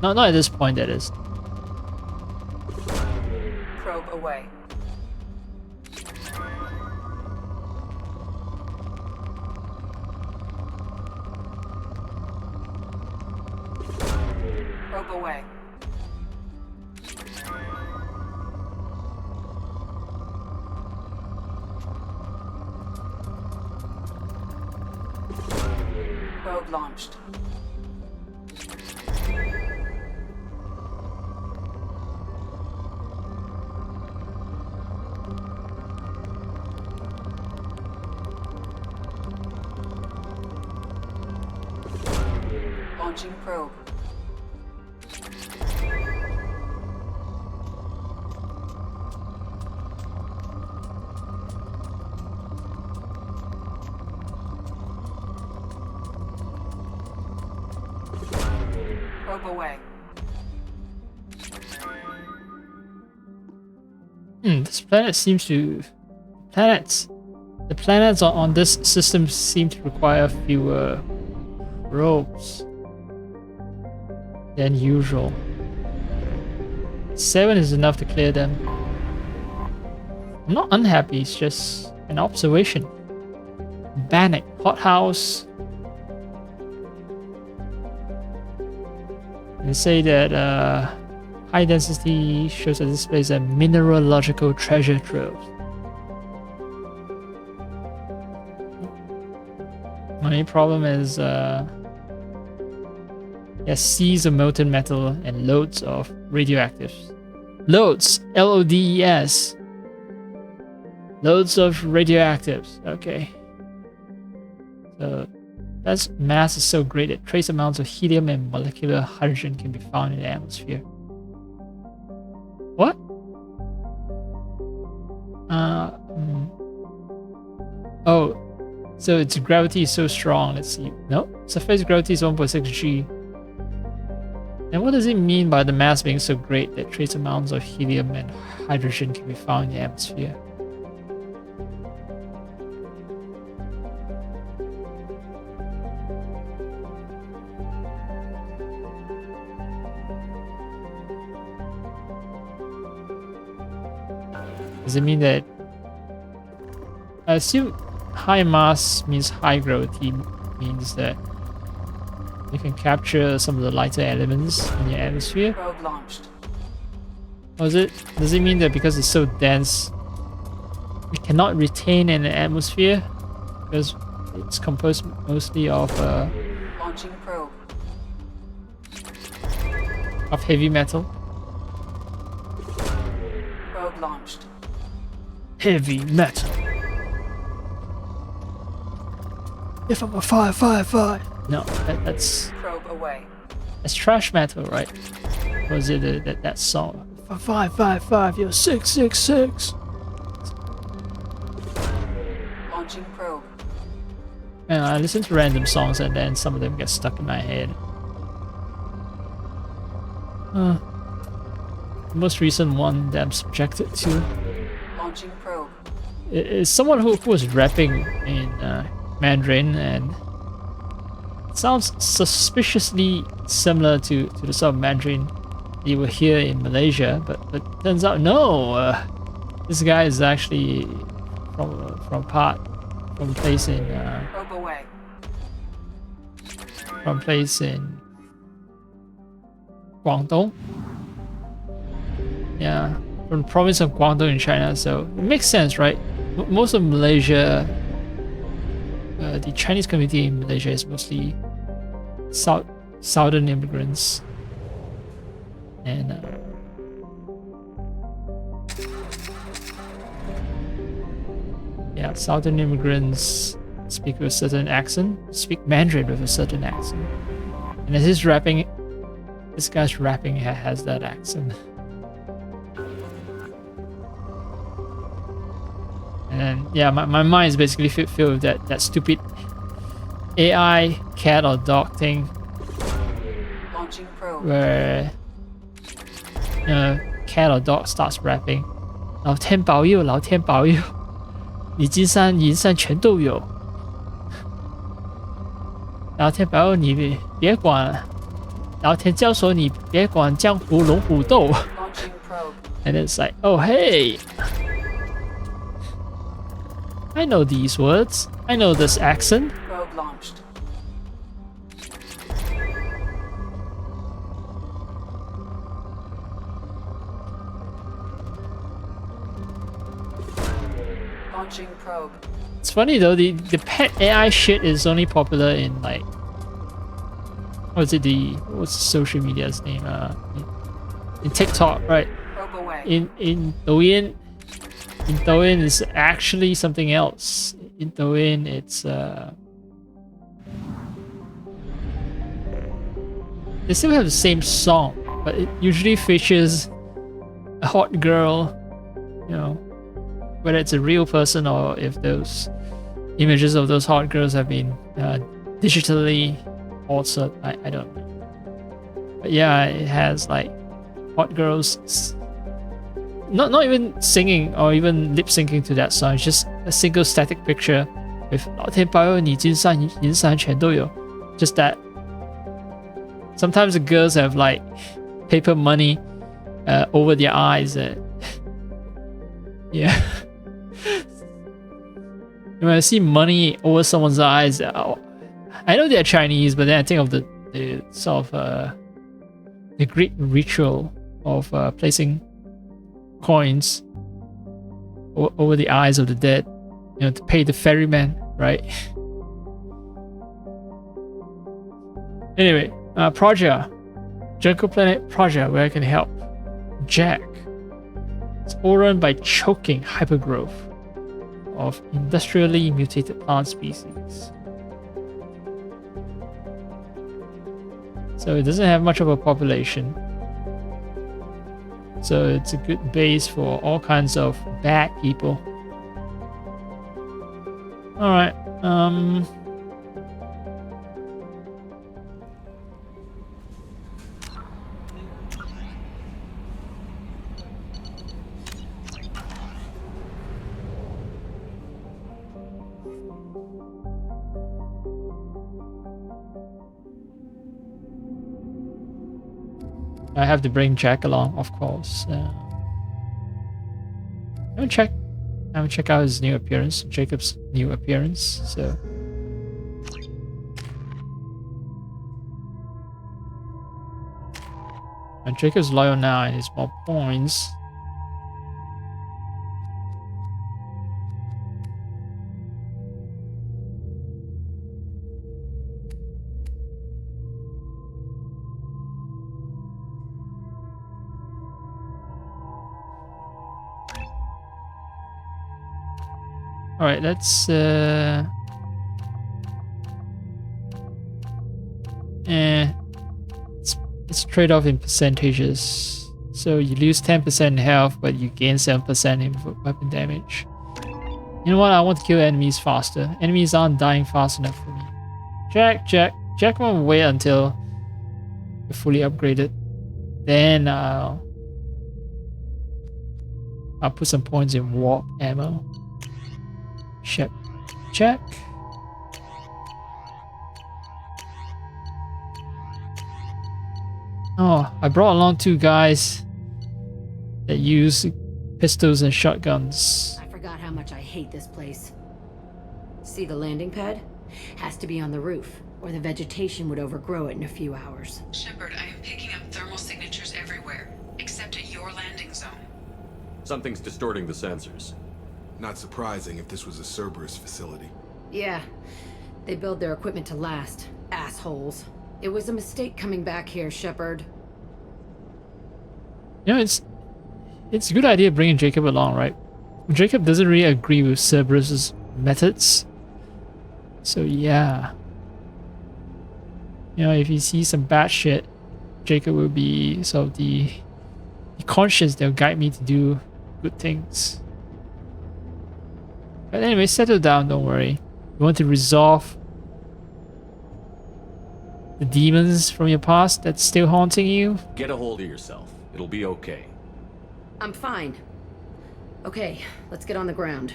Not at this point, that is. Probe away. Probe away. Probe launched. Launching probe. Probe away. This planet seems to... The planets on this system seem to require fewer probes than usual. 7 is enough to clear them. I'm not unhappy, it's just an observation. Bannock, hothouse. They say that high density shows that this place is a mineralogical treasure trove. My only problem is there's seas of molten metal and loads of radioactives. Loads, L-O-D-E-S. Loads of radioactives. Okay. So that mass is so great that trace amounts of helium and molecular hydrogen can be found in the atmosphere. What? Oh, so its gravity is so strong. Let's see. No, surface gravity is 1.6 G. And what does it mean by the mass being so great that trace amounts of helium and hydrogen can be found in the atmosphere? Does it mean that... I assume high mass means high gravity, means that you can capture some of the lighter elements in your atmosphere. Probe launched. Or does it mean that because it's so dense, it cannot retain in the atmosphere because it's composed mostly of Launching probe. of heavy metal? Probe launched. Heavy metal. If I'm a 555. No, that's Probe away. that's trash metal, right? Or is it that song? 555, you're 666. Launching probe. And I listen to random songs and then some of them get stuck in my head. The most recent one that I'm subjected to Launching probe. is someone who was rapping in Mandarin, and it sounds suspiciously similar to the sort of Mandarin you will hear in Malaysia, but turns out no, this guy is actually from place in Probe away. from place in Guangdong. Yeah, from the province of Guangdong in China, so it makes sense, right? Most of Malaysia, the Chinese community in Malaysia is mostly southern immigrants, and yeah, southern immigrants speak with a certain accent, speak Mandarin with a certain accent, and as he's rapping, this guy's rapping has that accent. And And then, yeah, my mind is basically filled with that stupid AI cat or dog thing. Launching probe. Where cat or dog starts rapping. 老天保佑，老天保佑，你金山银山全都有。老天保佑你别管，老天教唆你别管江湖龙虎斗。Launching probe. And it's like, oh hey, I know these words. I know this accent. Probe launched. Launching probe. It's funny though, the pet AI shit is only popular in like, what's the social media's name? In TikTok, right? Probe away. In Douyin, it's actually something else. In Douyin, it's they still have the same song, but it usually features a hot girl, you know, whether it's a real person or if those images of those hot girls have been digitally altered. I don't know. But yeah, it has like hot girls not even singing or even lip syncing to that song. It's just a single static picture with 老天保佑你金山银山全都有. Just that. Sometimes the girls have like paper money over their eyes. Yeah. When I see money over someone's eyes, I know they're Chinese, but then I think of the sort of the Greek ritual of placing coins over the eyes of the dead, you know, to pay the ferryman, right? Anyway, Praja, Jungle Planet Praja, where I can help. Jack. It's overrun by choking hypergrowth of industrially mutated plant species. So it doesn't have much of a population. So it's a good base for all kinds of bad people. Alright, I have to bring Jack along, of course. I haven't checked out his new appearance, Jacob's new appearance, so. And Jacob's loyal now and he's more points. All right, let's let's trade off in percentages. So you lose 10% in health, but you gain 7% in weapon damage. You know what? I want to kill enemies faster. Enemies aren't dying fast enough for me. Jack won't wait until you're fully upgraded. Then I'll put some points in warp ammo. Check. Oh, I brought along two guys that use pistols and shotguns. I forgot how much I hate this place. See the landing pad? Has to be on the roof, or the vegetation would overgrow it in a few hours. Shepard, I am picking up thermal signatures everywhere, except at your landing zone. Something's distorting the sensors. Not surprising if this was a Cerberus facility. Yeah, they build their equipment to last. Assholes. It was a mistake coming back here, Shepard. You know, it's a good idea bringing Jacob along, right? Jacob doesn't really agree with Cerberus's methods. So yeah. You know, if he sees some bad shit, Jacob will be sort of the conscience that will guide me to do good things. But anyway, settle down, don't worry. You want to resolve the demons from your past that's still haunting you? Get a hold of yourself. It'll be okay. I'm fine. Okay, let's get on the ground.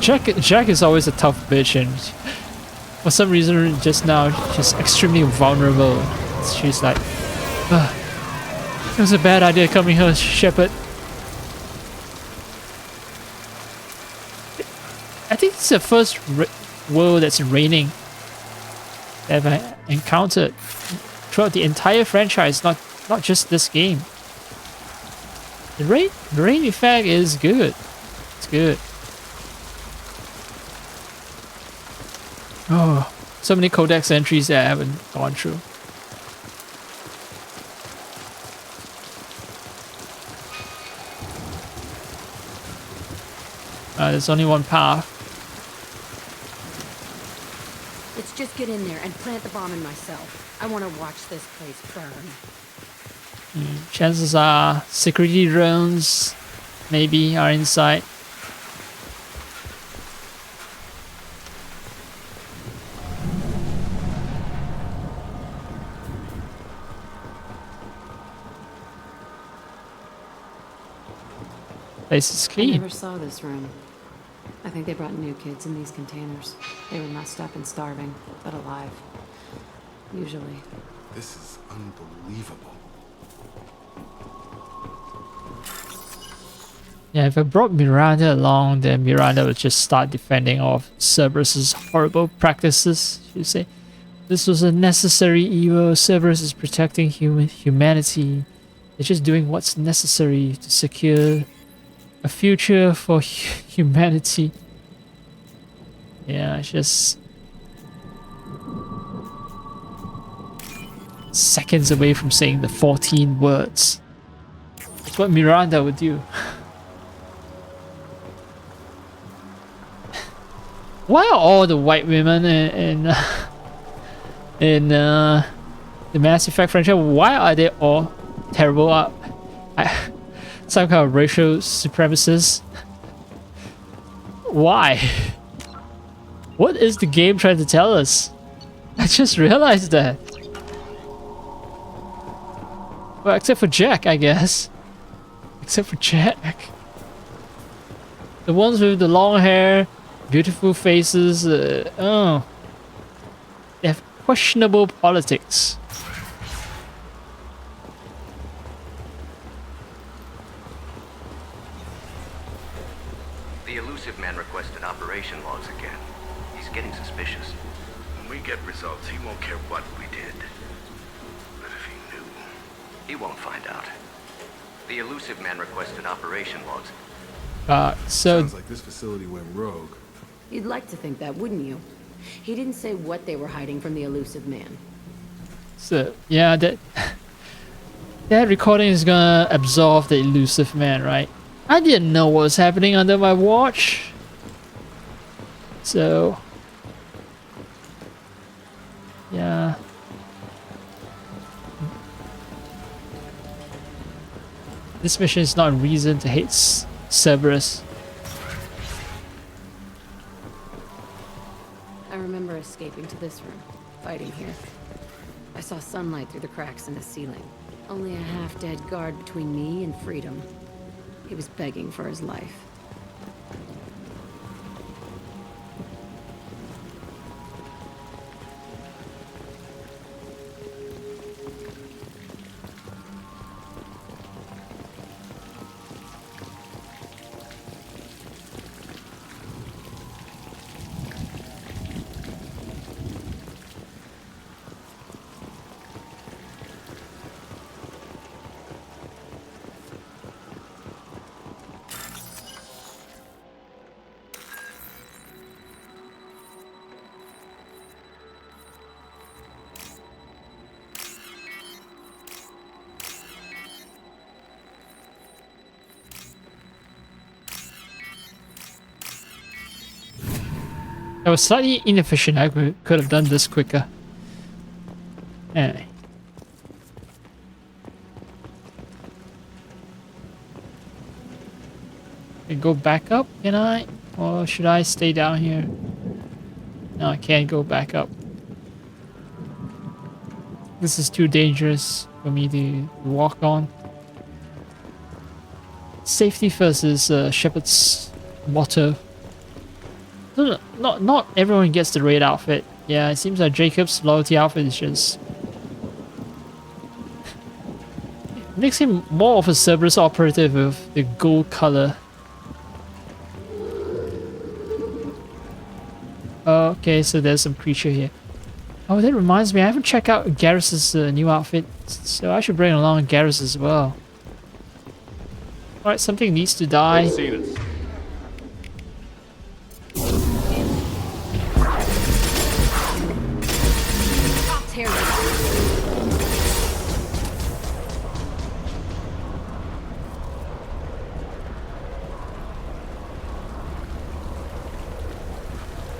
Jack is always a tough bitch, and for some reason just now she's extremely vulnerable. She's like, it was a bad idea coming here, Shepard. I think it's the first world that's raining that I've encountered throughout the entire franchise, not just this game. The rain effect is good. It's good. Oh, so many codex entries that I haven't gone through. There's only one path. Let's just get in there and plant the bomb in myself. I want to watch this place burn. Chances are security drones maybe are inside. Place is I clean. never saw this room. I think they brought new kids in these containers. They were messed up and starving, but alive. Usually. This is unbelievable. Yeah, if I brought Miranda along, then Miranda would just start defending off Cerberus's horrible practices. She'd say, "This was a necessary evil. Cerberus is protecting humanity. They're just doing what's necessary to secure a future for humanity." Yeah, it's just seconds away from saying the 14 words. It's what Miranda would do. Why are all the white women in the Mass Effect franchise, why are they all terrible? Some kind of racial supremacists? Why? What is the game trying to tell us? I just realized that. Well, except for Jack, I guess. Except for Jack. The ones with the long hair, beautiful faces, they have questionable politics. The elusive man requested operation logs again. He's getting suspicious. When we get results, he won't care what we did. But if he knew... He won't find out. The elusive man requested operation logs. So sounds like this facility went rogue. You'd like to think that, wouldn't you? He didn't say what they were hiding from the elusive man. So yeah, that recording is gonna absolve the elusive man, right? I didn't know what was happening under my watch. So yeah. This mission is not a reason to hate Cerberus. I remember escaping to this room, fighting here. I saw sunlight through the cracks in the ceiling. Only a half-dead guard between me and freedom. He was begging for his life. I was slightly inefficient. I could have done this quicker. Anyway. I go back up, can I? Or should I stay down here? No, I can't go back up. This is too dangerous for me to walk on. Safety first is Shepard's motto. No, not everyone gets the raid outfit. Yeah, it seems like Jacob's loyalty outfit is just... makes him more of a Cerberus operative with the gold color. Okay, so there's some creature here. Oh, that reminds me, I haven't checked out Garrus's new outfit, so I should bring along Garrus as well. Alright, something needs to die.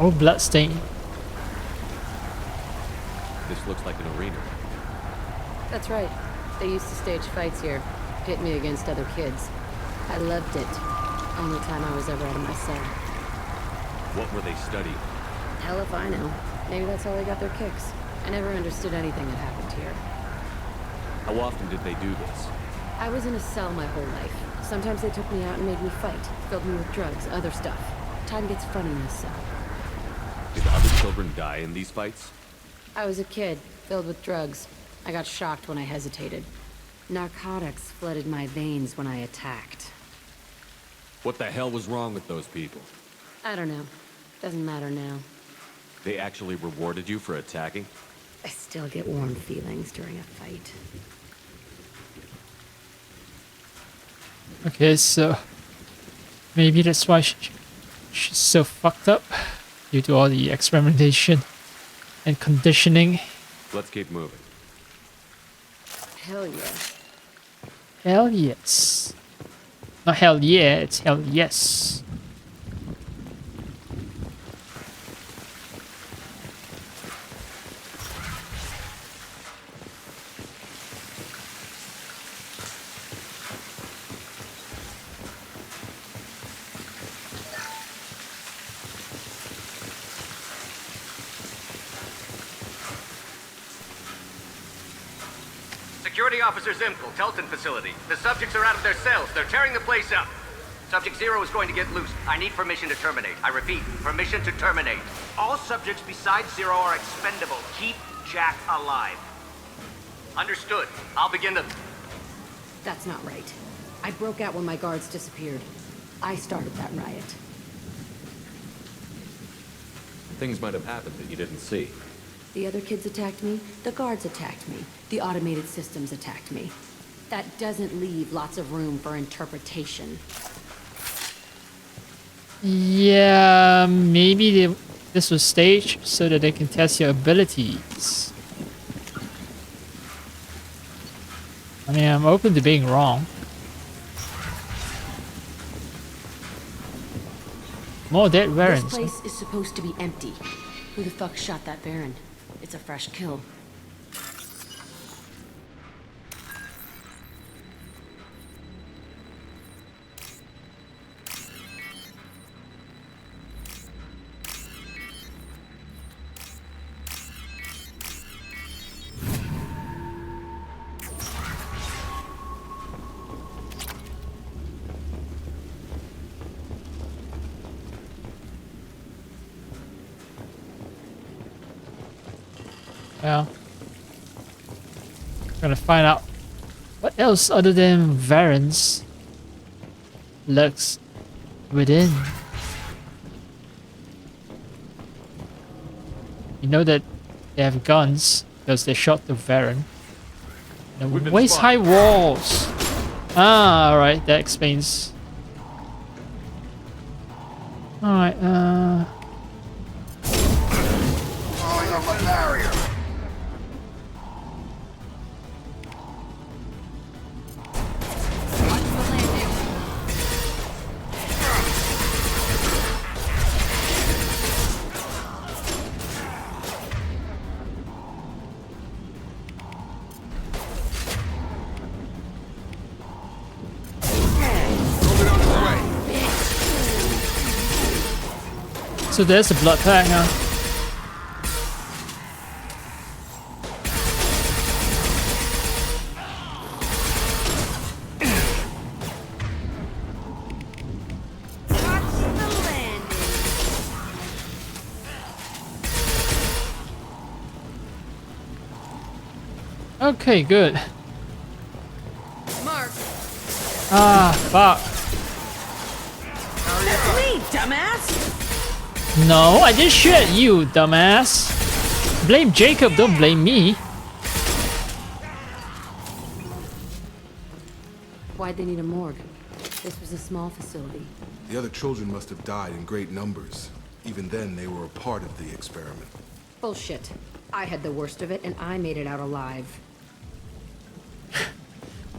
Oh, bloodstain. This looks like an arena. That's right. They used to stage fights here, pit me against other kids. I loved it. Only time I was ever out of my cell. What were they studying? Hell if I know. Maybe that's how they got their kicks. I never understood anything that happened here. How often did they do this? I was in a cell my whole life. Sometimes they took me out and made me fight, filled me with drugs, other stuff. Time gets funny in this cell. Did other children die in these fights? I was a kid, filled with drugs. I got shocked when I hesitated. Narcotics flooded my veins when I attacked. What the hell was wrong with those people? I don't know. Doesn't matter now. They actually rewarded you for attacking? I still get warm feelings during a fight. Okay, so maybe that's why she's so fucked up due to all the experimentation and conditioning. Let's keep moving. Hell yeah. Hell yes. Not hell yeah, it's hell yes. Security Officer Zimkel, Telton facility. The subjects are out of their cells. They're tearing the place up. Subject Zero is going to get loose. I need permission to terminate. I repeat, permission to terminate. All subjects besides Zero are expendable. Keep Jack alive. Understood. I'll begin to... That's not right. I broke out when my guards disappeared. I started that riot. Things might have happened that you didn't see. The other kids attacked me, the guards attacked me, the automated systems attacked me. That doesn't leave lots of room for interpretation. Yeah, maybe this was staged so that they can test your abilities. I mean, I'm open to being wrong. More dead Varens. This place is supposed to be empty. Who the fuck shot that Baron? It's a fresh kill. Well, gonna find out what else other than Varens lurks within. You know that they have guns because they shot the Varen. Waist-high walls. Ah, alright, that explains. Alright, So there's a blood pack now. Okay, good. Mark. Ah, fuck. That's me, dumbass. No, I didn't shoot at you, dumbass. Blame Jacob, don't blame me. Why'd they need a morgue? This was a small facility. The other children must have died in great numbers. Even then, they were a part of the experiment. Bullshit. I had the worst of it, and I made it out alive.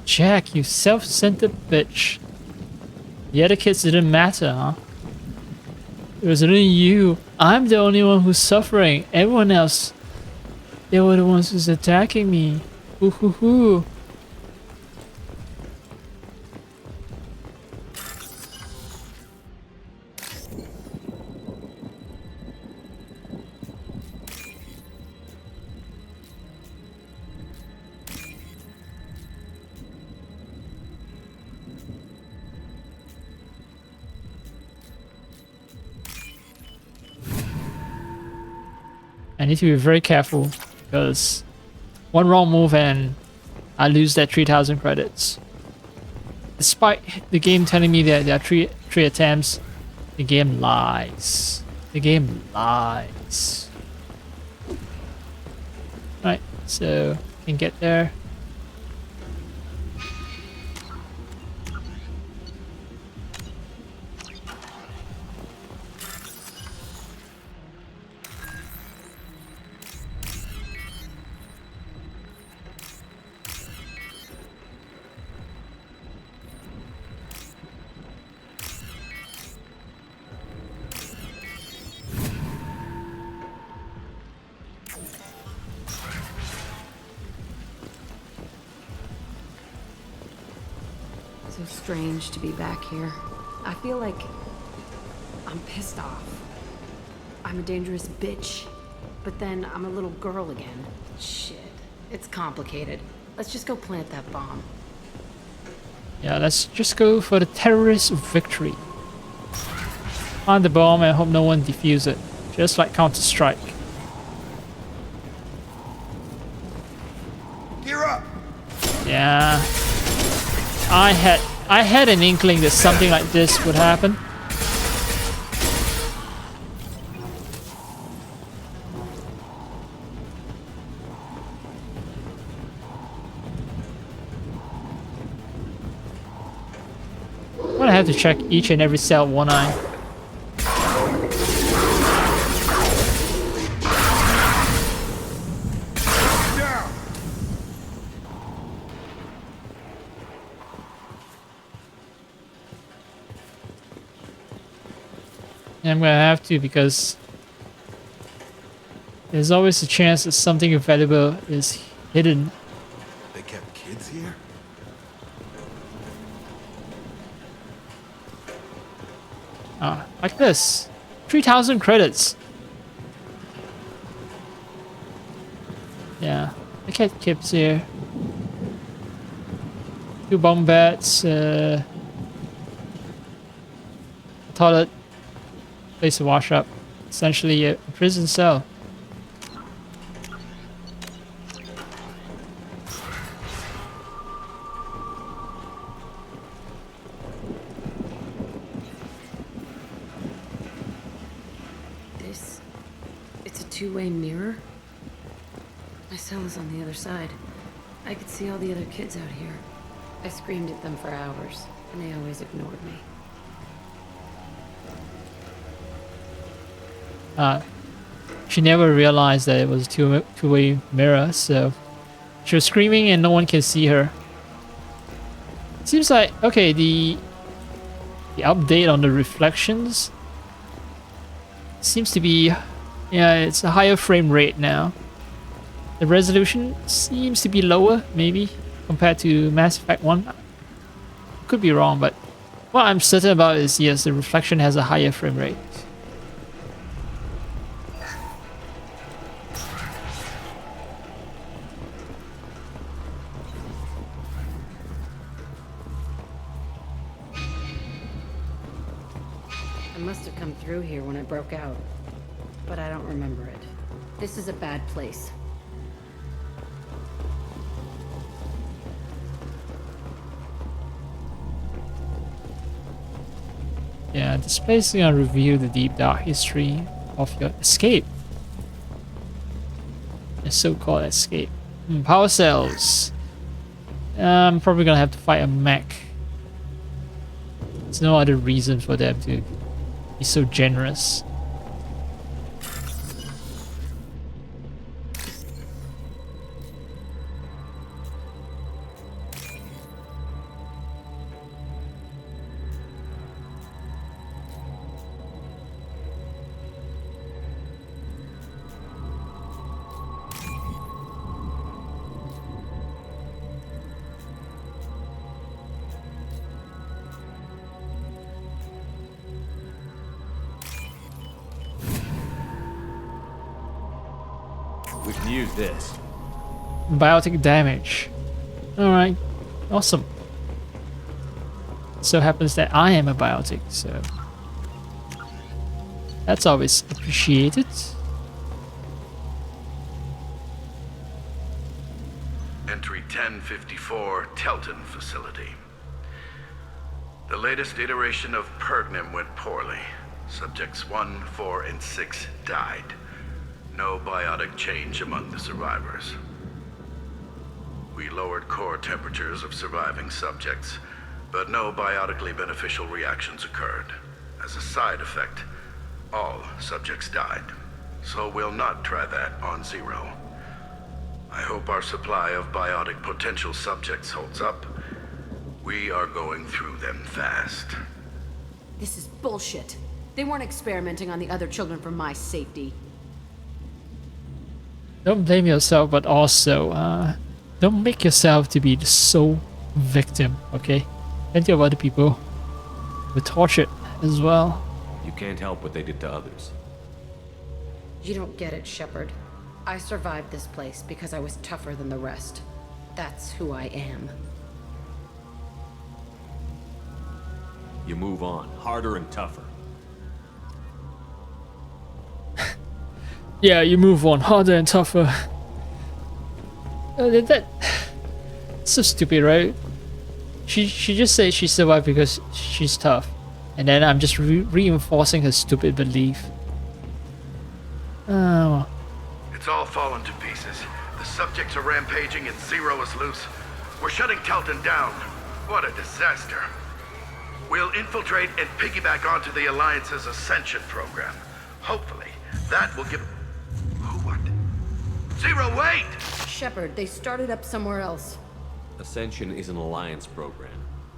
Jack, you self-centered bitch. The other kids didn't matter, huh? It was only you. I'm the only one who's suffering. Everyone else, they were the ones who's attacking me. Hoo hoo hoo. I need to be very careful because one wrong move and I lose that 3,000 credits. Despite the game telling me that there are three attempts, the game lies. The game lies. Right, so can get there. So strange to be back here. I feel like I'm pissed off. I'm a dangerous bitch, but then I'm a little girl again. Shit, it's complicated. Let's just go plant that bomb. Yeah, let's just go for the terrorist victory. Find the bomb and hope no one defuse it. Just like Counter-Strike. Gear up! Yeah. I had an inkling that something like this would happen. I'm gonna have to check each and every cell one eye. I'm gonna have to because there's always a chance that something valuable is hidden. They kept kids here? Ah, like this. 3,000 credits. Yeah, the cat keeps here. 2 bomb beds, toilet, place to wash up. Essentially a prison cell. It's a two-way mirror? My cell is on the other side. I could see all the other kids out here. I screamed at them for hours, and they always ignored me. She never realized that it was a two-way mirror, so she was screaming and no one can see her. Seems like, okay, the update on the reflections seems to be, yeah, it's a higher frame rate now. The resolution seems to be lower, maybe, compared to Mass Effect 1. Could be wrong, but what I'm certain about is, yes, the reflection has a higher frame rate. I must have come through here when it broke out, but I don't remember it. This is a bad place. Yeah, this place is gonna reveal the deep dark history of your escape. Your so-called escape. Power cells. I'm probably gonna have to fight a mech. There's no other reason for them to be so generous. We can use this. Biotic damage. Alright, awesome. So happens that I am a biotic, so that's always appreciated. Entry 1054, Telton facility. The latest iteration of Pergnim went poorly. Subjects 1, 4, and 6 died. No biotic change among the survivors. We lowered core temperatures of surviving subjects, but no biotically beneficial reactions occurred. As a side effect, all subjects died. So we'll not try that on Zero. I hope our supply of biotic potential subjects holds up. We are going through them fast. This is bullshit. They weren't experimenting on the other children for my safety. Don't blame yourself, but also don't make yourself to be the sole victim, okay? Plenty of other people were tortured as well. You can't help what they did to others. You don't get it, Shepard. I survived this place because I was tougher than the rest. That's who I am. You move on, harder and tougher. Yeah, you move on, harder and tougher. That's so stupid, right? She just said she survived because she's tough, and then I'm just reinforcing her stupid belief. Oh. It's all fallen to pieces. The subjects are rampaging and Zero is loose. We're shutting Telton down. What a disaster. We'll infiltrate and piggyback onto the Alliance's Ascension program. Hopefully, that will give... What? Zero, wait! Shepard, they started up somewhere else. Ascension is an Alliance program.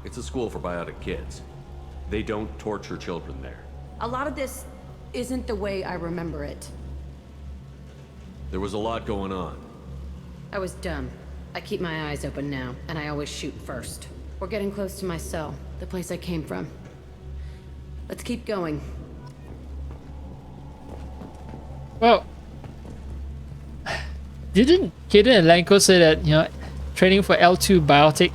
It's a school for biotic kids. They don't torture children there. A lot of this isn't the way I remember it. There was a lot going on. I was dumb. I keep my eyes open now, and I always shoot first. We're getting close to my cell, the place I came from. Let's keep going. Well, didn't Kaidan and Lanko say that, you know, training for L2 biotic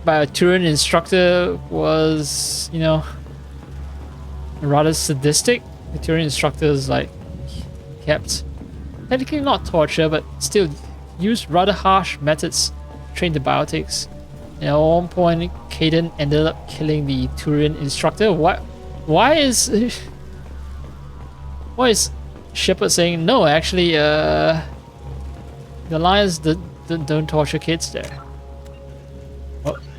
by a Turian instructor was, you know, rather sadistic? The Turian instructors, like, kept, technically not torture, but still used rather harsh methods to train the biotics. And at one point, Kaidan ended up killing the Turian instructor. Why is Shepard saying no? Actually, the Alliance don't torture kids there.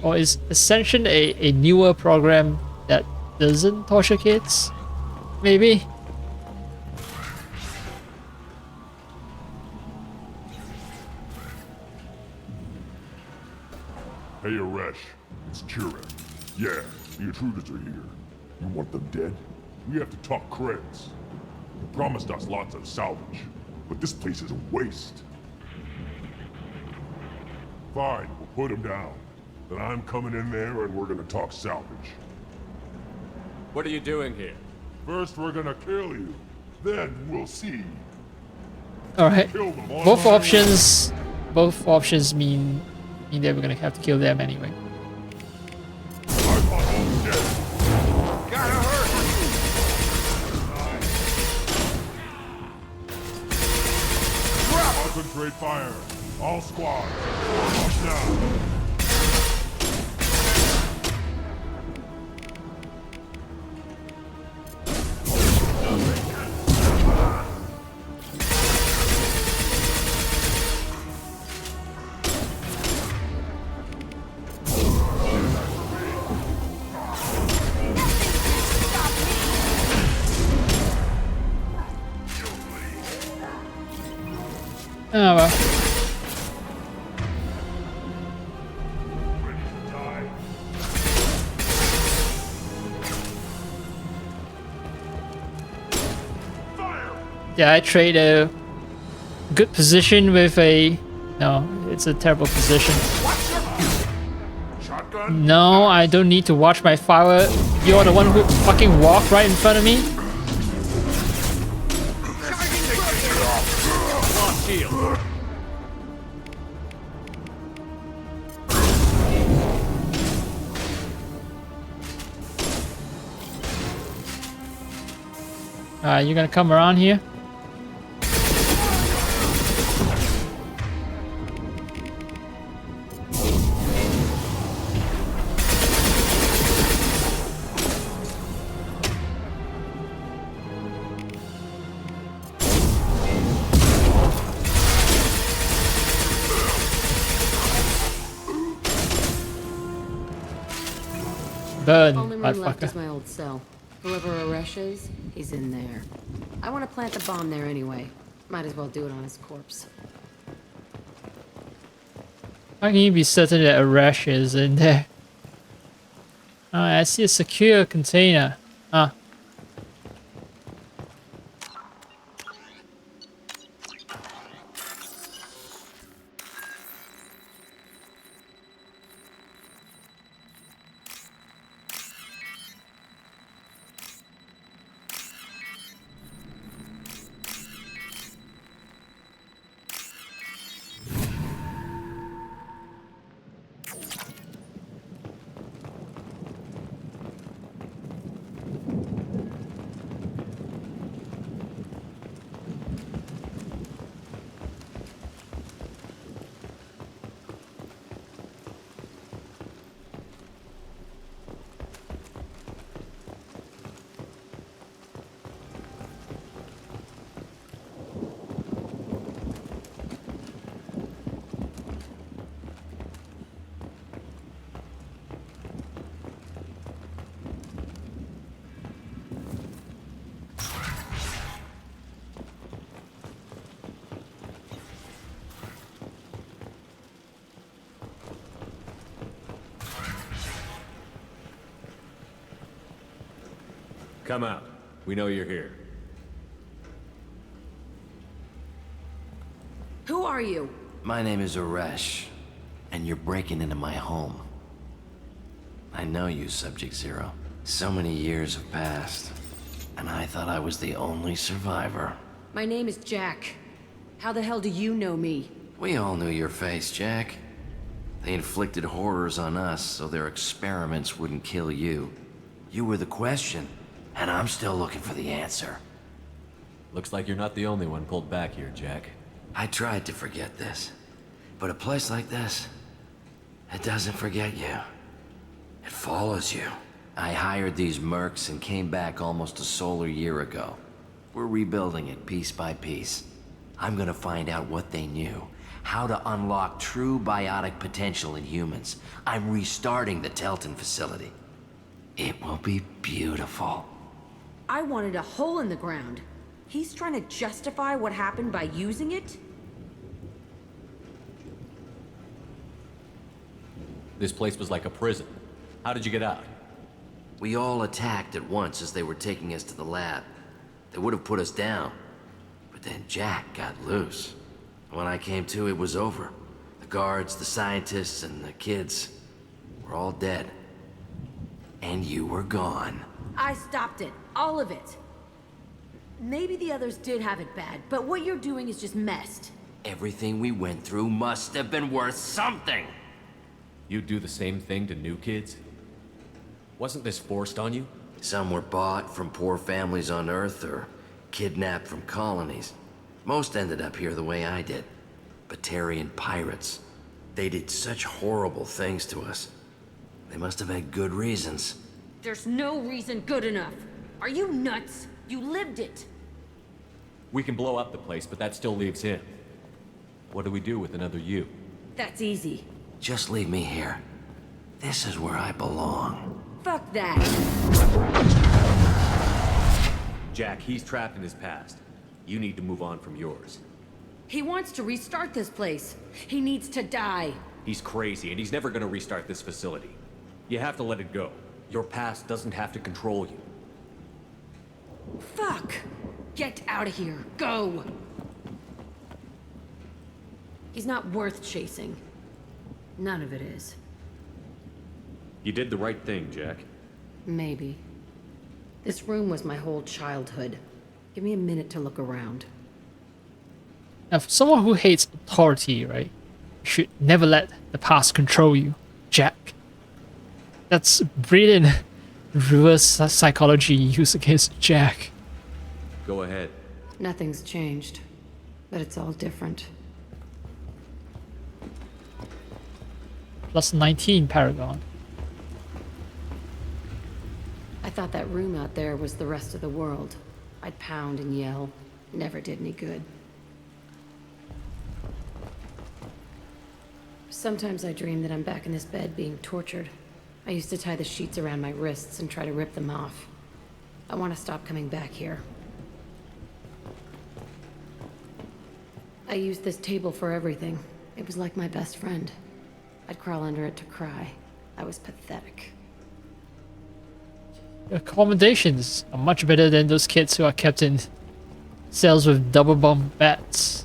Or is Ascension a newer program that doesn't torture kids? Maybe. Hey, Aresh. It's Kira. Yeah, the intruders are here. You want them dead? We have to talk creds. You promised us lots of salvage, but this place is a waste. Fine, we'll put them down. Then I'm coming in there and we're gonna talk salvage. What are you doing here? First, we're gonna kill you. Then we'll see. Alright. Both options mean that we're gonna have to kill them anyway. Concentrate fire. All squads. Up now. Oh well. Yeah, I trade a good position with a... No, it's a terrible position. No, I don't need to watch my fire. You're the one who fucking walked right in front of me. Alright, you gonna come around here? Burn, Only room left motherfucker. is my old cell. Whoever Aresh is, he's in there. I want to plant the bomb there anyway. Might as well do it on his corpse. How can you be certain that Aresh is in there? Alright, I see a secure container. Ah. Come out. We know you're here. Who are you? My name is Aresh, and you're breaking into my home. I know you, Subject-Zero. So many years have passed, and I thought I was the only survivor. My name is Jack. How the hell do you know me? We all knew your face, Jack. They inflicted horrors on us so their experiments wouldn't kill you. You were the question, and I'm still looking for the answer. Looks like you're not the only one pulled back here, Jack. I tried to forget this, but a place like this, it doesn't forget you. It follows you. I hired these mercs and came back almost a solar year ago. We're rebuilding it piece by piece. I'm gonna find out what they knew, how to unlock true biotic potential in humans. I'm restarting the Telton facility. It will be beautiful. I wanted a hole in the ground. He's trying to justify what happened by using it? This place was like a prison. How did you get out? We all attacked at once as they were taking us to the lab. They would have put us down. But then Jack got loose. When I came to, it was over. The guards, the scientists, and the kids were all dead. And you were gone. I stopped it. All of it. Maybe the others did have it bad, but what you're doing is just messed. Everything we went through must have been worth something. You'd do the same thing to new kids? Wasn't this forced on you? Some were bought from poor families on Earth or kidnapped from colonies. Most ended up here the way I did. Batarian pirates. They did such horrible things to us. They must have had good reasons. There's no reason good enough. Are you nuts? You lived it. We can blow up the place, but that still leaves him. What do we do with another you? That's easy. Just leave me here. This is where I belong. Fuck that. Jack, he's trapped in his past. You need to move on from yours. He wants to restart this place. He needs to die. He's crazy, and he's never gonna restart this facility. You have to let it go. Your past doesn't have to control you. Fuck! Get out of here. Go! He's not worth chasing. None of it is. You did the right thing, Jack. Maybe. This room was my whole childhood. Give me a minute to look around. Now, for someone who hates authority, right, you should never let the past control you, Jack. That's brilliant reverse psychology used against Jack. Go ahead. Nothing's changed, but it's all different. Plus 19 Paragon. I thought that room out there was the rest of the world. I'd pound and yell. Never did any good. Sometimes I dream that I'm back in this bed being tortured. I used to tie the sheets around my wrists and try to rip them off. I want to stop coming back here. I used this table for everything. It was like my best friend. I'd crawl under it to cry. I was pathetic. Your accommodations are much better than those kids who are kept in cells with double bunk beds.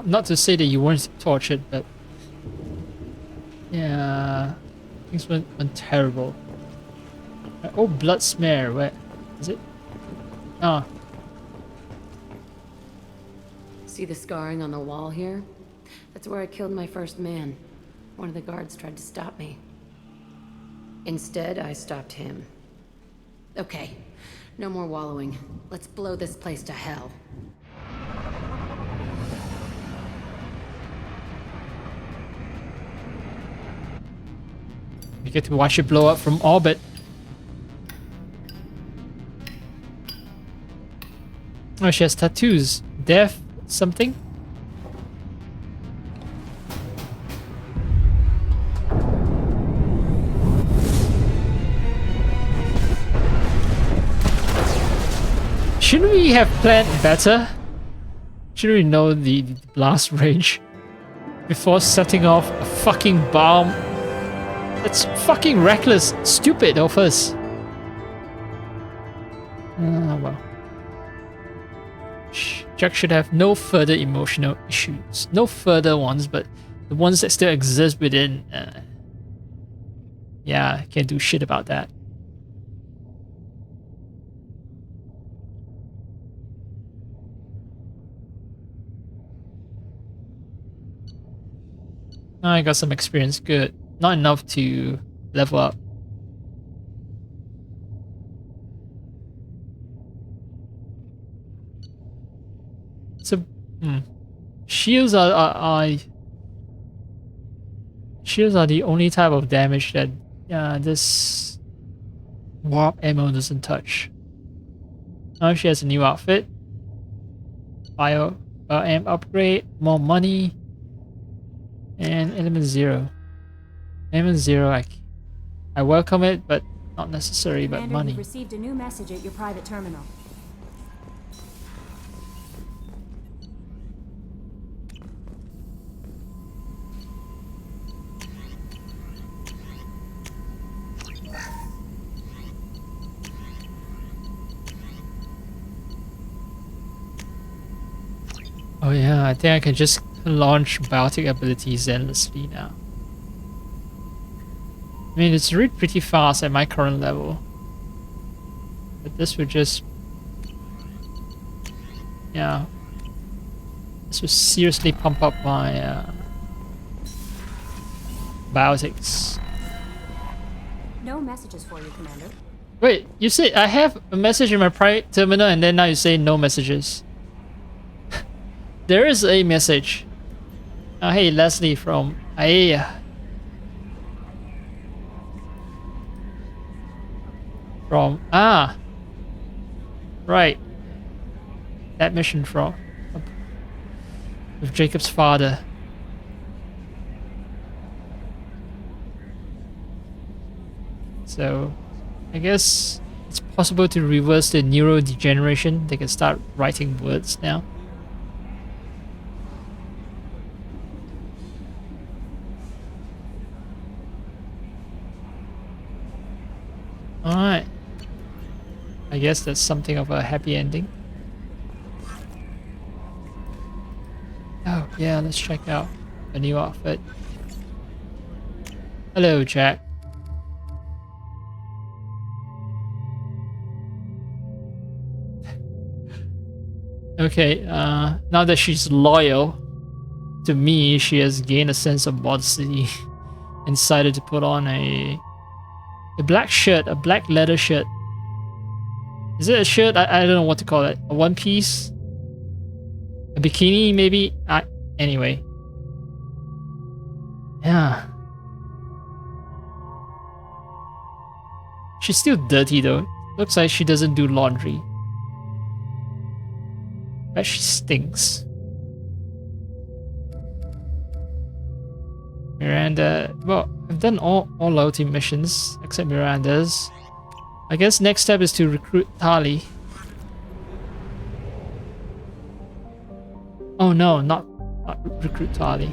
Not to say that you weren't tortured, but yeah, things went terrible. Oh, blood smear. Where is it? Ah. See the scarring on the wall here? That's where I killed my first man. One of the guards tried to stop me. Instead, I stopped him. Okay, no more wallowing. Let's blow this place to hell. You get to watch it blow up from orbit. Oh, she has tattoos. Death something? Shouldn't we have planned better? Shouldn't we know the blast range before setting off a fucking bomb? That's fucking reckless, stupid of us. Well. Jack should have no further emotional issues. No further ones, but the ones that still exist within. Yeah, can't do shit about that. I got some experience, good. Not enough to level up. So, shields are shields are the only type of damage that this warp ammo doesn't touch. Now she has a new outfit. Bio amp upgrade, more money, and element 0. Element 0, I welcome it, but not necessary, but Commander, money. you've received a new message at your private terminal. Oh yeah, I think I can just launch biotic abilities endlessly now. I mean, it's really pretty fast at my current level. But this would just... yeah. This would seriously pump up my biotics. No messages for you, Commander. Wait, you say I have a message in my private terminal and then now you say no messages. There is a message. Hey, Leslie from Aea. From, right. That mission from, with Jacob's father. So, I guess it's possible to reverse the neurodegeneration. They can start writing words now. Alright. I guess that's something of a happy ending. Oh, yeah, let's check out a new outfit. Hello, Jack. Okay, now that she's loyal to me, she has gained a sense of modesty and decided to put on a black shirt, a black leather shirt. Is it a shirt? I don't know what to call it. A one piece? A bikini, maybe? Anyway. Yeah. She's still dirty though. Looks like she doesn't do laundry. But she stinks. Miranda, well, I've done all loyalty missions except Miranda's. I guess next step is to recruit Tali. Oh no, not recruit Tali.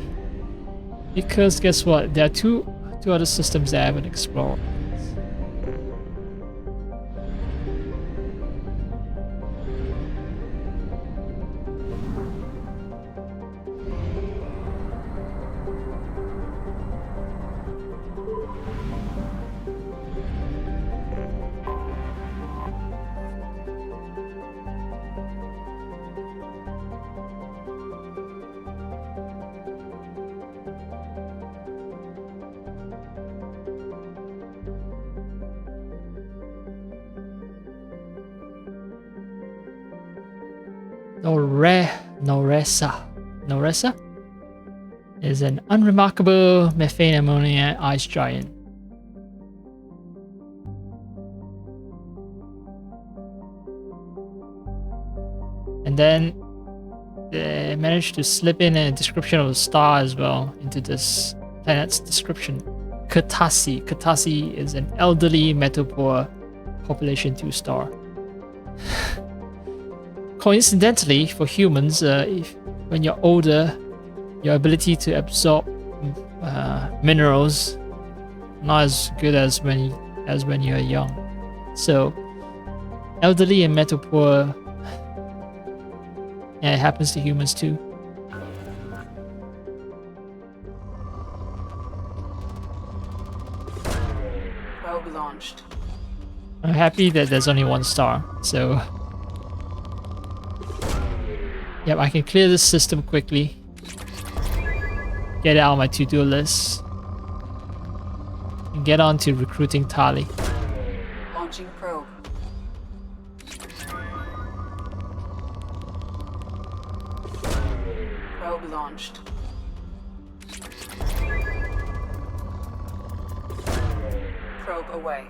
Because guess what? There are two other systems that I haven't explored. Noressa is an unremarkable methane ammonia ice giant. And then they managed to slip in a description of a star as well into this planet's description. Katasi. Katasi is an elderly metal-poor population 2 star. Coincidentally, for humans, when you're older, your ability to absorb minerals not as good as when you're young. So, elderly and metal poor, yeah, it happens to humans too. Probe launched. I'm happy that there's only 1 star, so yep, I can clear this system quickly. Get it out of my to-do list. And get on to recruiting Tali. Launching probe. Probe launched. Probe away.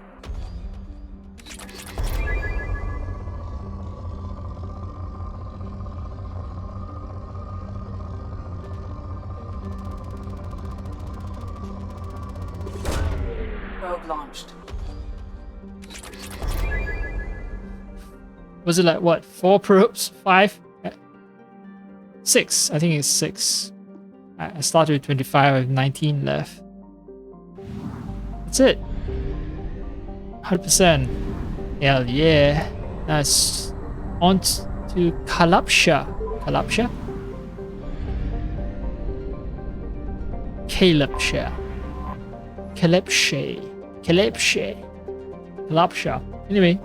Probe launched. Was it like what? 4 probes? 5? 6. I think it's 6. I started with 25. I have 19 left. That's it. 100%. Hell yeah. Nice. On to Kalapsha. Kalapsha? Kalapsha. Kalapsha. Kalapsha. Kalapsha. Anyway.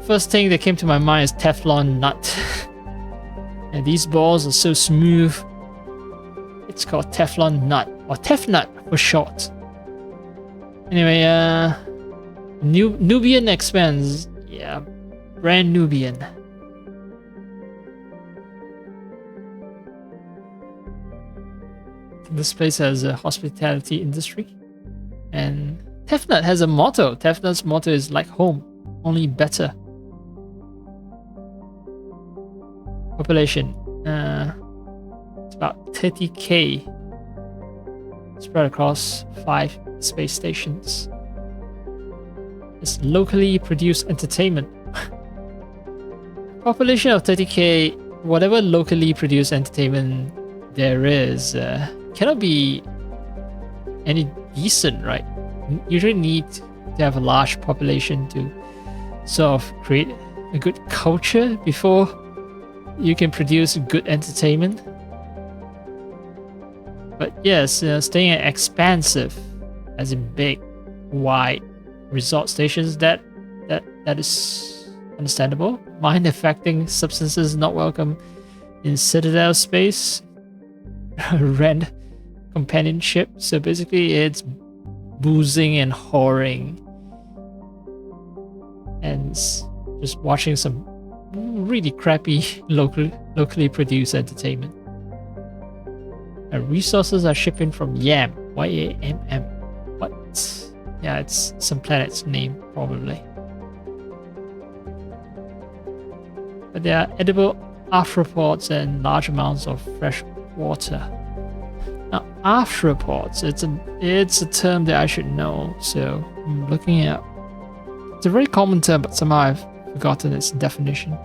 First thing that came to my mind is Teflon nut. And these balls are so smooth. It's called Teflon nut, or Tefnut for short. Anyway, Nubian expands. Yeah, brand Nubian. This place has a hospitality industry. And Tefnut has a motto. Tefnut's motto is like home, only better. Population. It's about 30k. Spread across 5 space stations. It's locally produced entertainment. Population of 30k. Whatever locally produced entertainment there is, cannot be any decent, right? You usually need to have a large population to sort of create a good culture before you can produce good entertainment. But yes, staying at expansive, as in big, wide resort stations, that is understandable. Mind-affecting substances not welcome in Citadel space. Rent companionship. So basically it's boozing and whoring. And just watching some really crappy locally produced entertainment. Resources are shipping from Yam. Y-A-M-M. What? Yeah, it's some planet's name, probably. But there are edible arthropods and large amounts of fresh water. Now, arthropods, it's a term that I should know, so I'm looking it up. It's a very common term, but somehow I've forgotten its definition.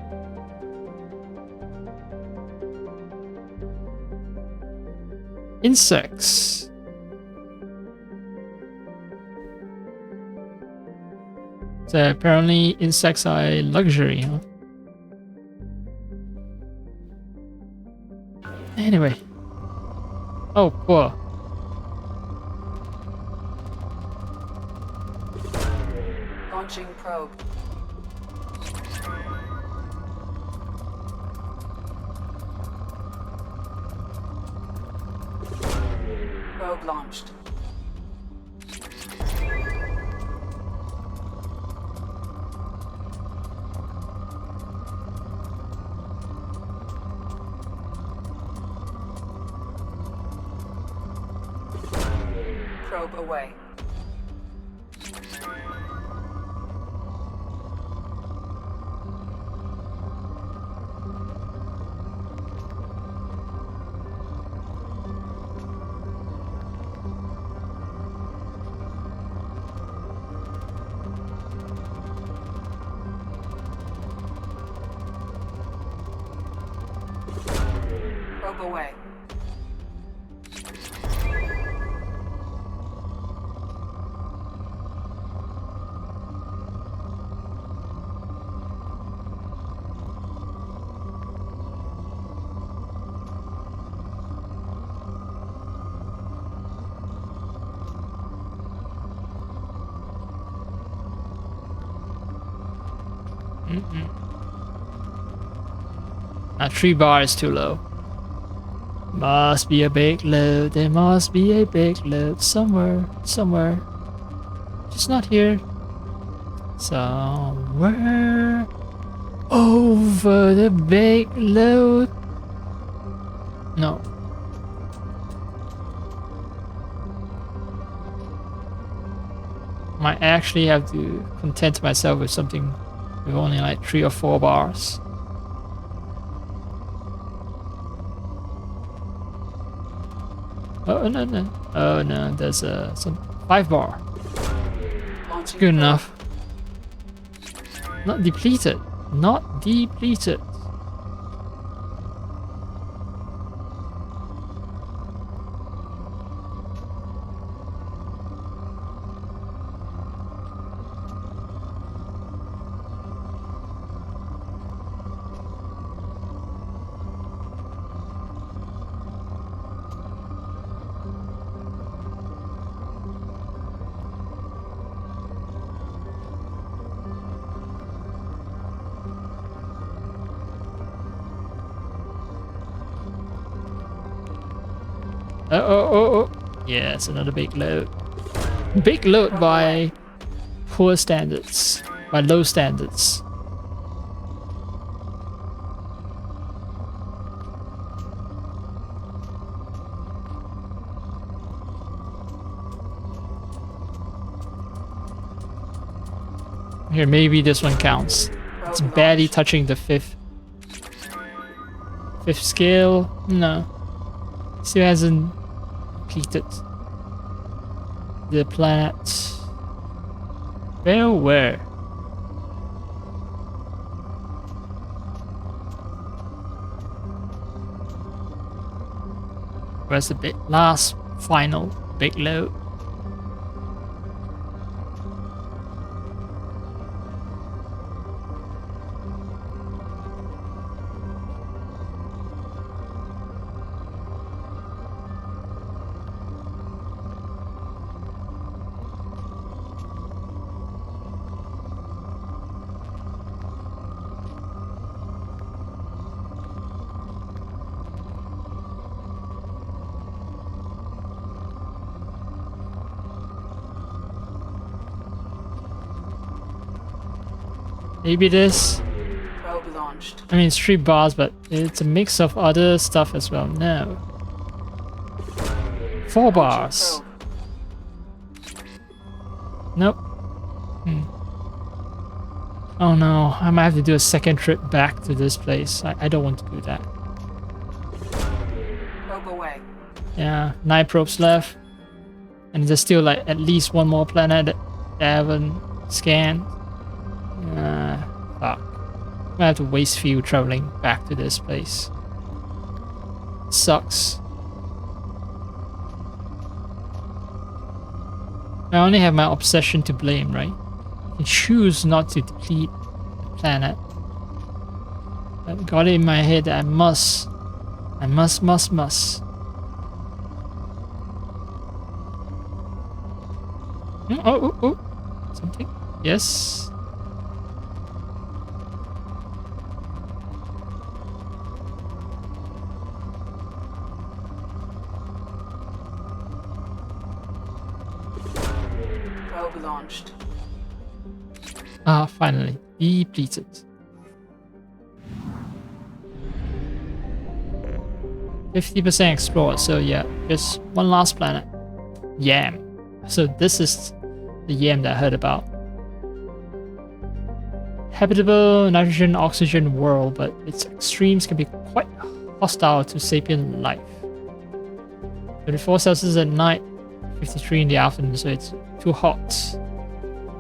Insects. So apparently insects are a luxury, huh? Anyway. Oh, poor. Launching probe. Probe launched. Probe away. Probe away. Now 3 bar is too low. Must be a big load. There must be a big load somewhere. Just not here. Somewhere over the big load. No. Might actually have to content myself with something with only like 3 or 4 bars. Oh no. Oh no, there's some 5 bar. It's good enough. Not depleted. Not depleted. Oh. Yeah, it's another big load. Big load by poor standards, by low standards. Here, maybe this one counts. It's barely touching the fifth scale. No, still hasn't completed the planet. Where? Where's the last final big load? Maybe this. Probe launched. I mean, it's 3 bars, but it's a mix of other stuff as well. No. 4 bars. Nope. Oh no, I might have to do a second trip back to this place. I don't want to do that. Probe away. Yeah, 9 probes left. And there's still like at least 1 more planet that I haven't scanned. Fuck. I'm gonna have to waste fuel traveling back to this place. Sucks. I only have my obsession to blame, right? I can choose not to deplete the planet. I've got it in my head that I must. Oh. Something? Yes. Probe launched. Ah, finally. Depleted. %50% explored, so yeah, just 1 last planet. Yam. So this is the Yam that I heard about. Habitable nitrogen oxygen world, but its extremes can be quite hostile to sapient life. 34 Celsius at night, 53 in the afternoon, so it's too hot.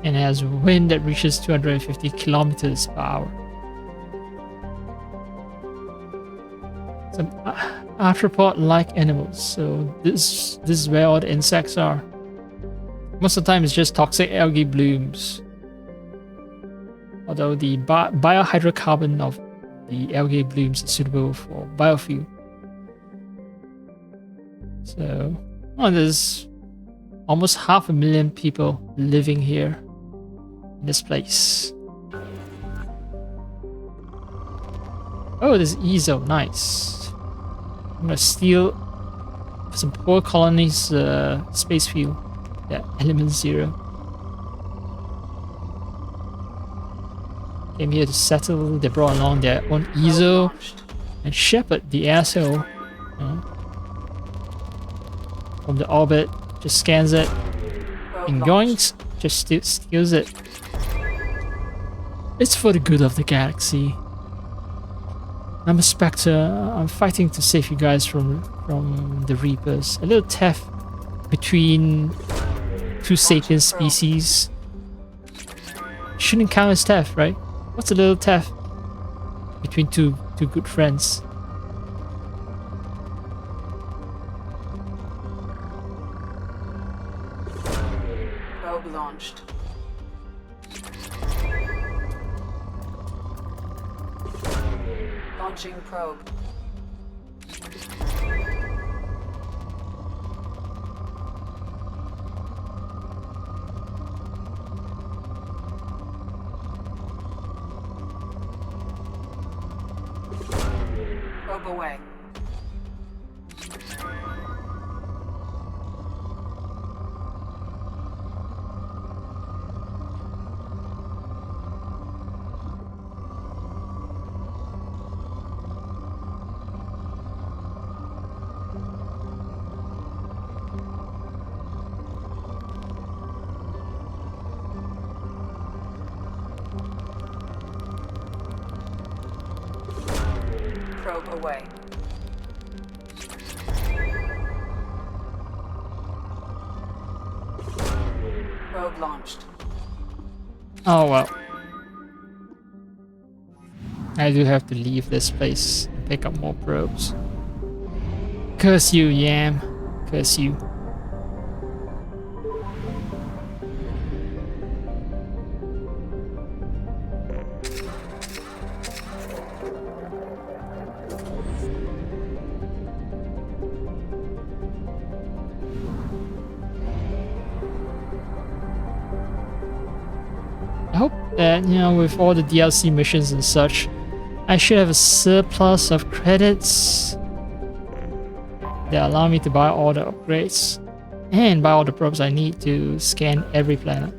And it has wind that reaches 250 kilometers per hour. Some arthropod-like animals, so this is where all the insects are. Most of the time it's just toxic algae blooms. Although the biohydrocarbon of the algae blooms is suitable for biofuel. So, there's almost 500,000 people living here in this place. Oh, there's ESO, nice. I'm gonna steal some poor colonies' space fuel. Yeah, Element 0. Came here to settle. They brought along their own ESO. And Shepard, the asshole, from the orbit, just scans it. And Goinks just steals it. It's for the good of the galaxy. I'm a Spectre. I'm fighting to save you guys from the Reapers. A little theft between 2 sapient species. Shouldn't count as theft, right? What's a little theft between two good friends? Probe launched. Launching probe. Probe away. away. Probe launched. Oh well. I do have to leave this place and pick up more probes. Curse you, Yam. Curse you. I hope that, you know, with all the DLC missions and such, I should have a surplus of credits that allow me to buy all the upgrades and buy all the probes I need to scan every planet.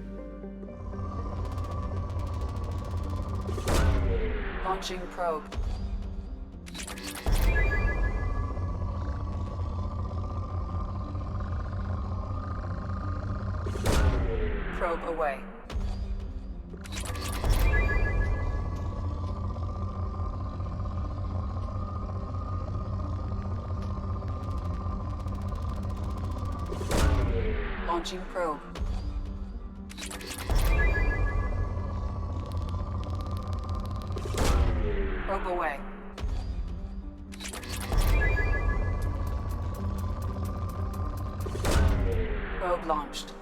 Launching probe. Probe away. Launching probe. Probe away. Probe launched.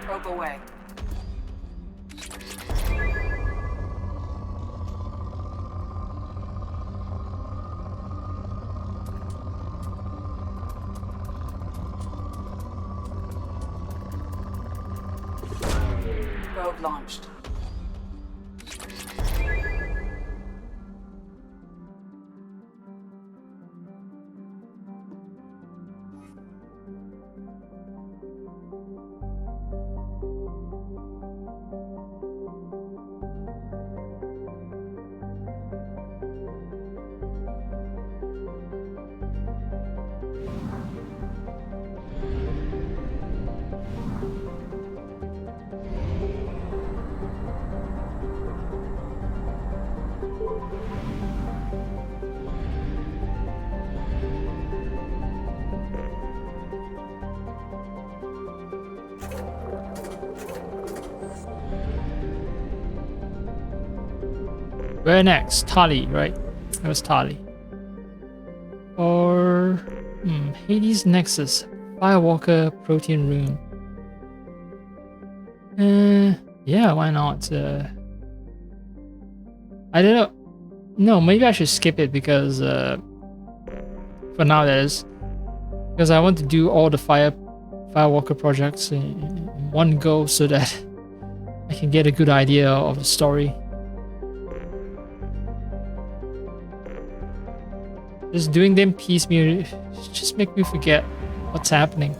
Probe away. Probe launched. Where next? Tali, right? It was Tali. Or Hades Nexus, Firewalker Protein Room. Yeah, why not? I don't know. No, maybe I should skip it because for now that is, because I want to do all the Firewalker projects in one go so that I can get a good idea of the story. Just doing them piecemeal just make me forget what's happening.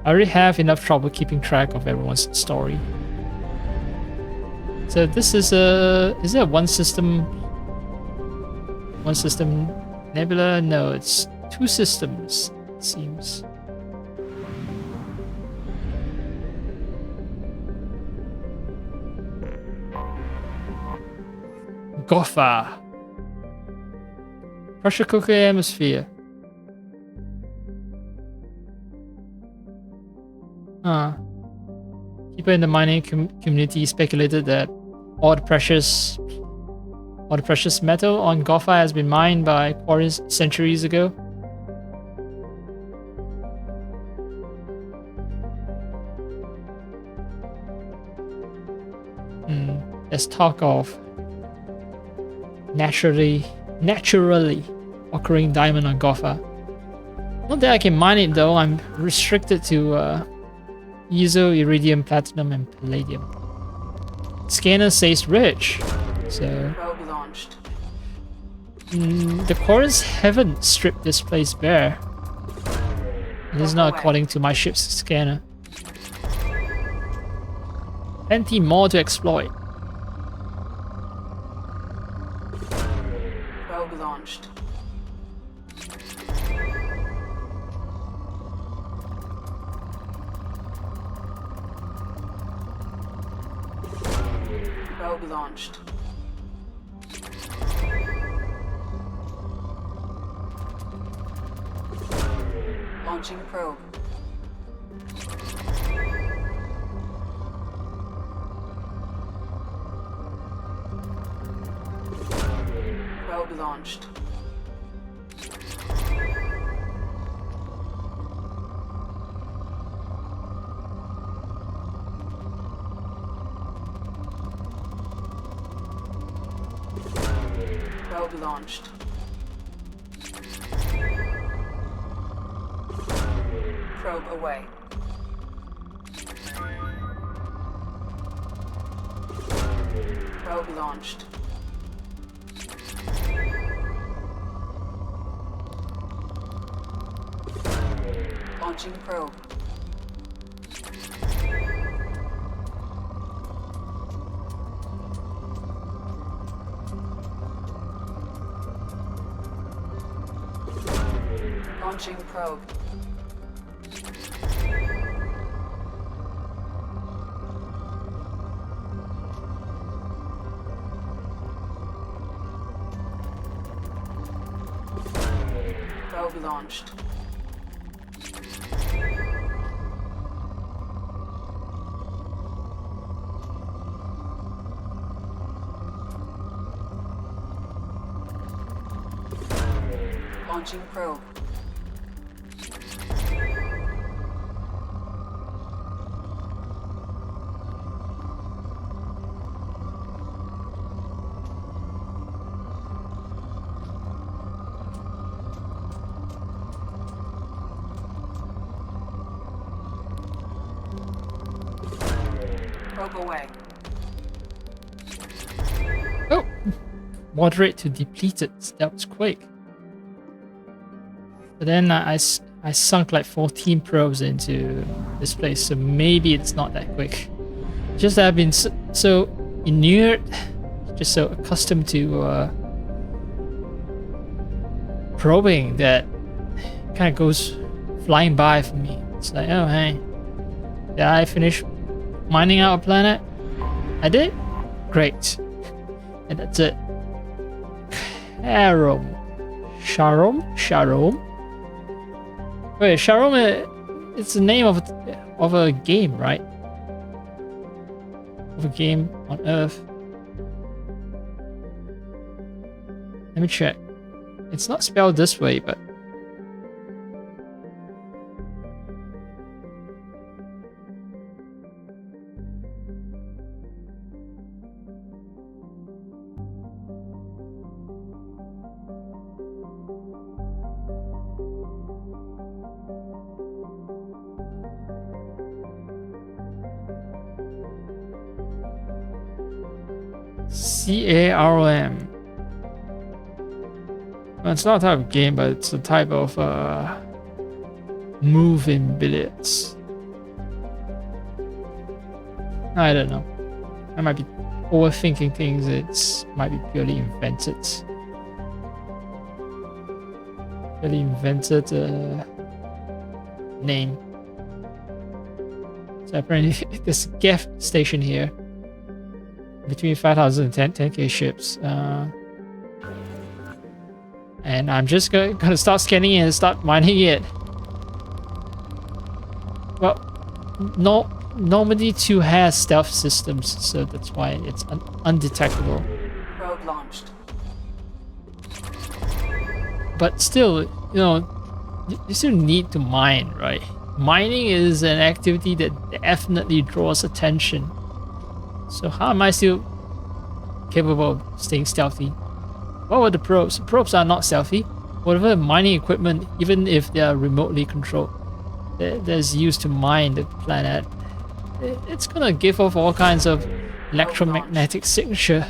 I already have enough trouble keeping track of everyone's story. So this is it one system nebula? No, it's two systems, it seems. Gotha. Pressure cooker atmosphere. People in the mining community speculated that all the precious metal on Gotha has been mined by quarries centuries ago. There's talk of naturally occurring diamond on Gotha. Not that I can mine it though, I'm restricted to Iso, Iridium, Platinum, and Palladium. Scanner says rich, so Probe launched. the quarries haven't stripped this place bare. It is not according to my ship's scanner. Plenty more to exploit. Probe launched. Probe launched. Launching probe. Probe launched. Probe launched. Probe away. Probe launched. Launching probe. Launching probe. Probe launched. Launching probe. Probe away. Oh! Moderate to depleted. That was quick. But then I sunk like 14 probes into this place, so maybe it's not that quick. Just that I've been so inured, just so accustomed to probing that kind of goes flying by for me. It's like, oh hey, did I finish mining out a planet? I did? Great. And that's it. Sharom? Wait, Sharom, it's the name of a game, right? Of a game on Earth. Let me check. It's not spelled this way, but... CAROM. Well, it's not a type of game, but it's a type of move in billiards. I don't know. I might be overthinking things. It might be purely invented. Purely invented name. So apparently there's a gas station here. Between 5,000 and 10k ships. And I'm just gonna start scanning it and start mining it. Well, Normandy 2 has stealth systems, so that's why it's undetectable. Probe launched. But still, you know, you still need to mine, right? Mining is an activity that definitely draws attention. So how am I still capable of staying stealthy? What were the probes? The probes are not stealthy. Whatever mining equipment, even if they are remotely controlled, that's used to mine the planet, it's gonna give off all kinds of electromagnetic signature.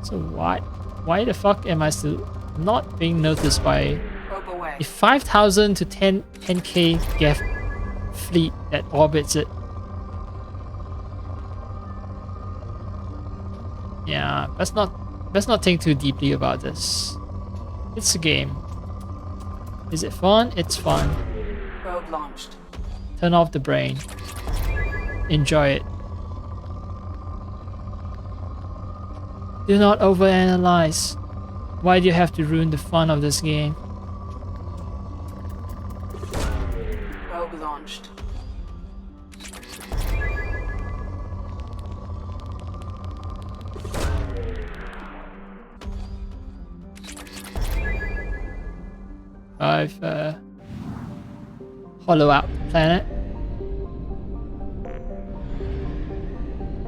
So why the fuck am I still not being noticed by Probe away. a 5,000 to 10k Geth fleet that orbits it. Yeah, let's not think too deeply about this. It's a game. Is it fun? It's fun. Probe launched. Turn off the brain. Enjoy it. Do not overanalyze. Why do you have to ruin the fun of this game? Probe launched. I've hollow out the planet.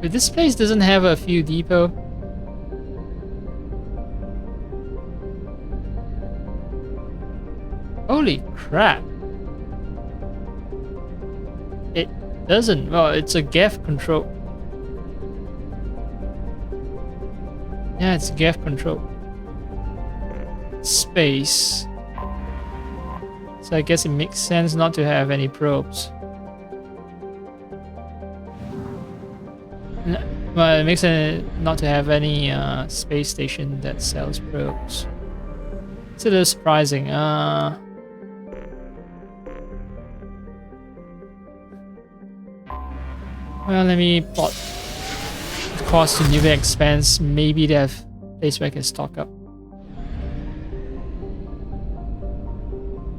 But this place doesn't have a fuel depot. Holy crap. It doesn't. Well, it's a Geth control. Yeah, it's Geth control. Space. So I guess it makes sense not to have any probes. Well, it makes sense not to have any space station that sells probes. It's a little surprising. Well, let me plot the cost to new expense. Maybe they have place where I can stock up.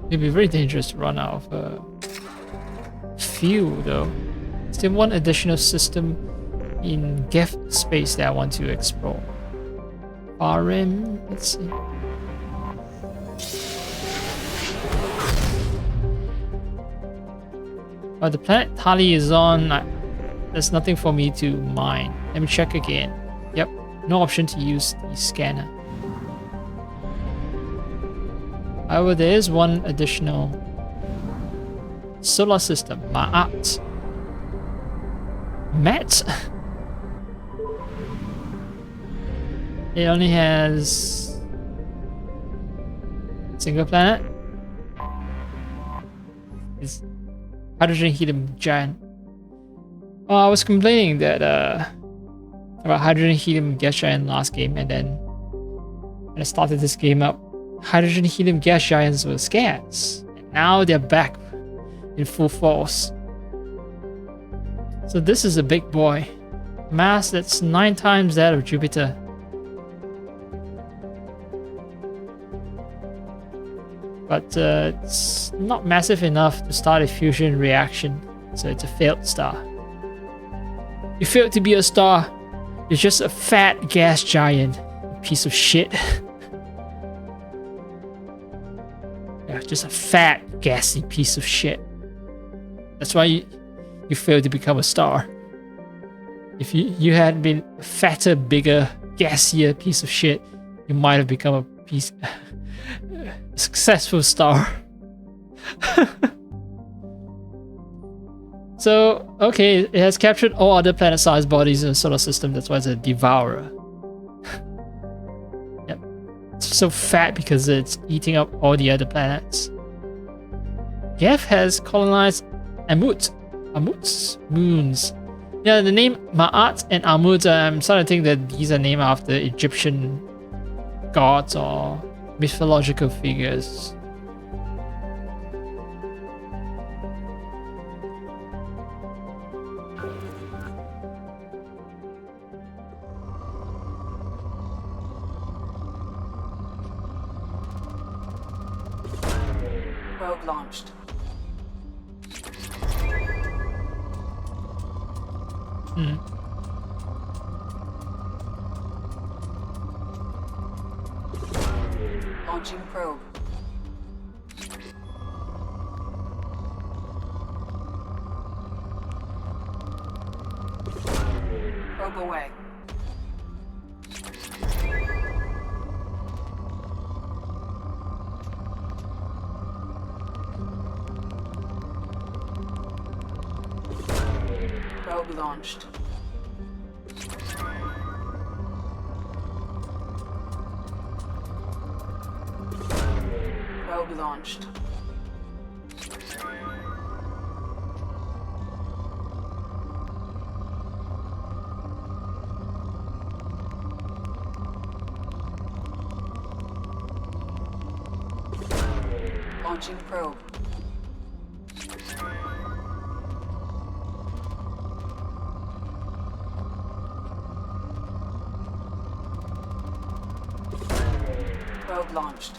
It'd be very dangerous to run out of fuel, though. Still one additional system in Geth space that I want to explore. Rim, let's see. Oh, the planet Tali is on. There's nothing for me to mine. Let me check again. Yep, no option to use the scanner. However, there is one additional solar system, Ma'at. Met? It only has single planet. It's hydrogen helium giant. Well, I was complaining that about hydrogen helium gas giant last game, and then when I started this game up, hydrogen helium gas giants were scarce. And now they're back in full force. So this is a big boy. Mass that's 9 times that of Jupiter. But it's not massive enough to start a fusion reaction, so it's a failed star. You failed to be a star. You're just a fat gas giant. Piece of shit. Yeah, just a fat, gassy piece of shit. That's why you failed to become a star. If you had been a fatter, bigger, gassier piece of shit, you might have become a successful star. So, okay, it has captured all other planet-sized bodies in the solar system. That's why it's a devourer. Yep. It's so fat because it's eating up all the other planets. Geth has colonized Amut's moons. Yeah, the name Ma'at and Amut, I'm starting to think that these are named after Egyptian gods or mythological figures. Probe launched. Launching probe. Probe away. Probe launched. launched. Launching probe. Probe launched.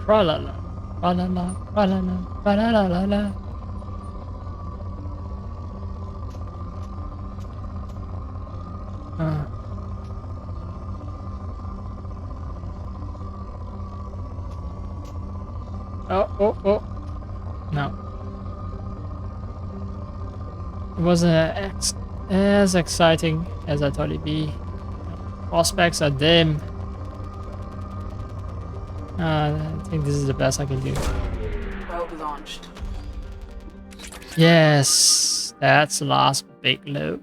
Tra-la-la, tra-la-la, tra-la-la, tra-la-la-la-la. Oh. No. It wasn't as exciting as I thought it'd be. Prospects are dim. I think this is the best I can do. Probe launched. Yes, that's the last big load.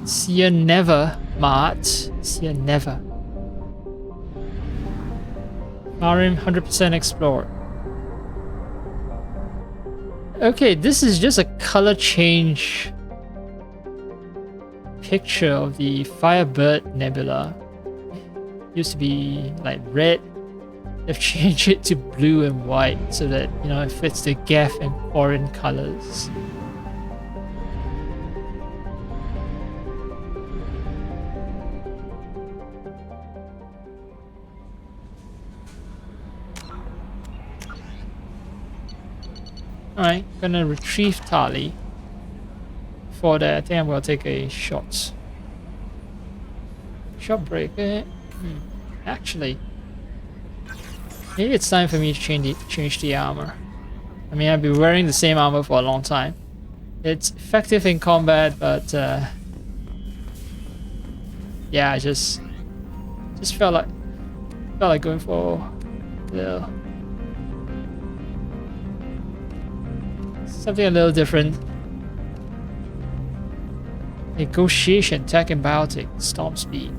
See you never, Mart. See you never. Marim 100% explored. Okay, this is just a color change picture of the Firebird Nebula. Used to be like red. They've changed it to blue and white so that, you know, it fits the Geth and Quarren colors. Alright, gonna retrieve Tali. For that, I think I'm gonna take a shot break. Actually, maybe it's time for me to change the armor. I mean, I've been wearing the same armor for a long time. It's effective in combat, but yeah, I just felt like going for something a little different. Negotiation, tech and biotic, storm speed.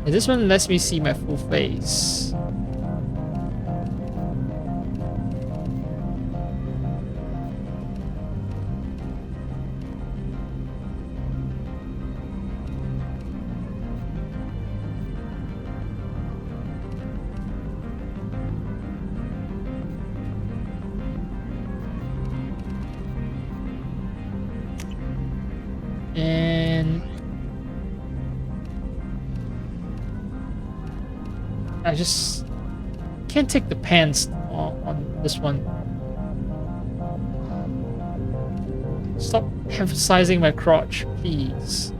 And this one lets me see my full face. And I just can't take the pants on this one. Stop emphasizing my crotch, please.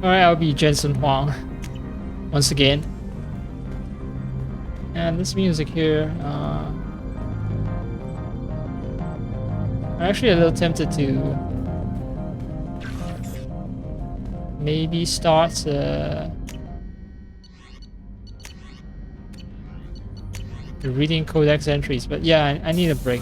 Alright, I'll be Jensen Huang once again. And this music here, I'm actually a little tempted to maybe start the reading codex entries, but yeah, I need a break.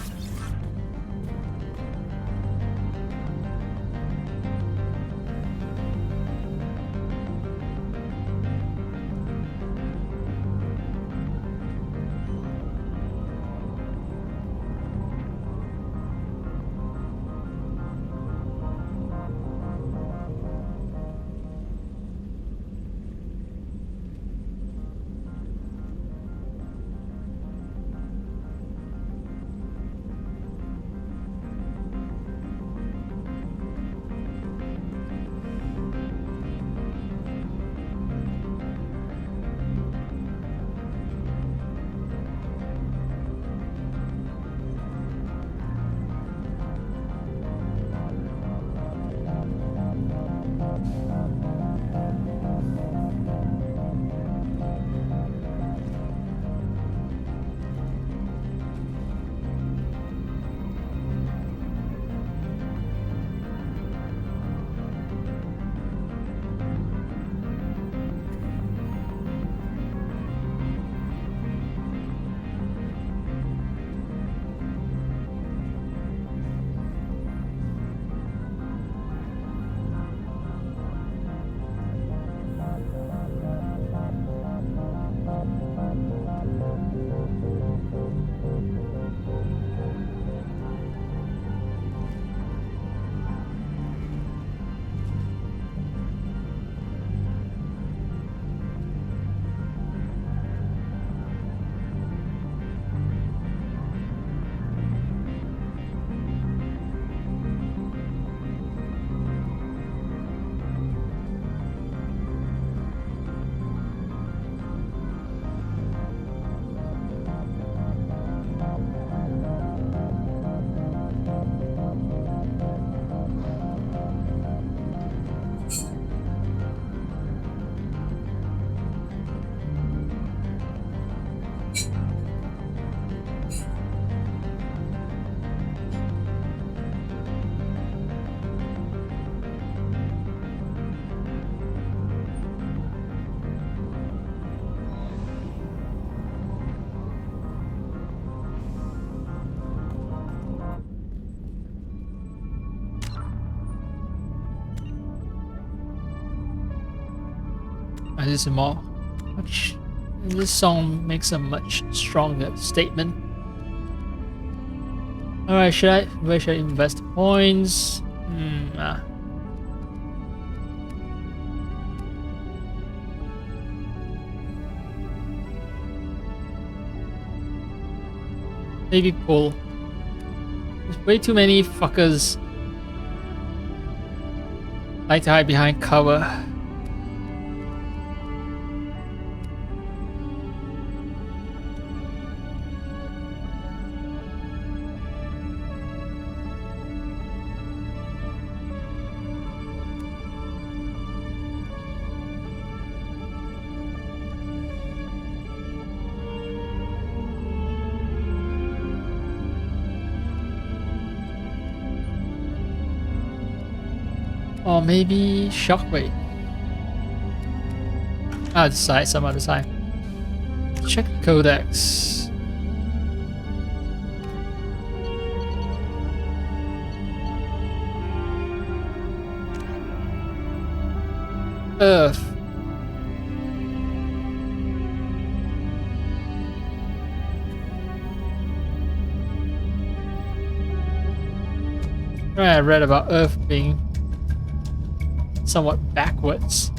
This is more much. This song makes a much stronger statement. Alright, where should I invest points? Maybe pull. There's way too many fuckers like to hide behind cover. Or maybe Shockwave. I'll decide some other time. Check the codex. Earth. I read about Earth being somewhat backwards.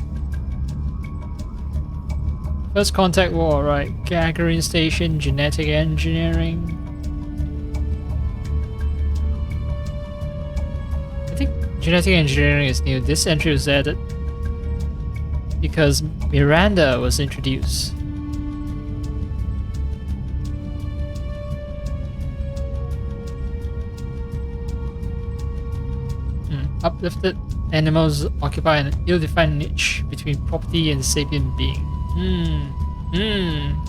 First Contact War, right? Gagarin Station, genetic engineering. I think genetic engineering is new. This entry was added because Miranda was introduced. Uplifted animals occupy an ill-defined niche between property and sapient being.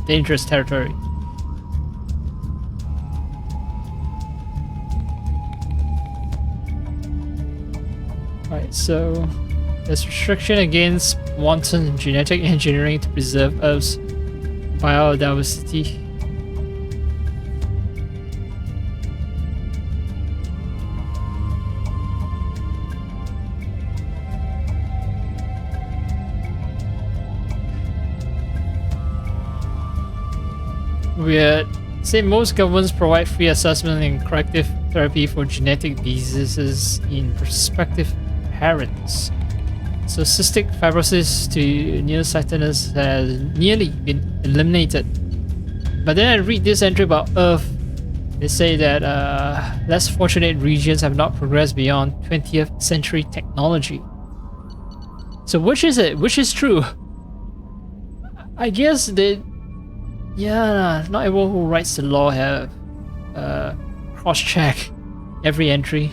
Dangerous territory. Right, so there's restriction against wanton genetic engineering to preserve Earth's biodiversity. Weird. Say most governments provide free assessment and corrective therapy for genetic diseases in prospective parents. So cystic fibrosis to nearsightedness has nearly been eliminated. But then I read this entry about Earth. They say that less fortunate regions have not progressed beyond 20th century technology. So which is it? Which is true? I guess they... Yeah, not everyone who writes the law have cross-check every entry.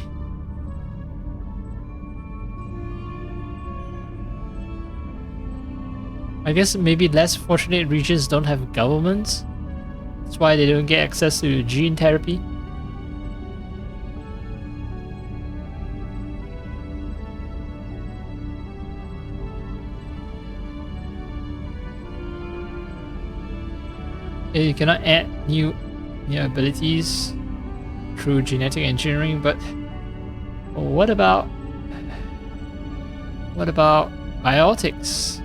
I guess maybe less fortunate regions don't have governments. That's why they don't get access to gene therapy. You cannot add new abilities through genetic engineering, but what about biotics?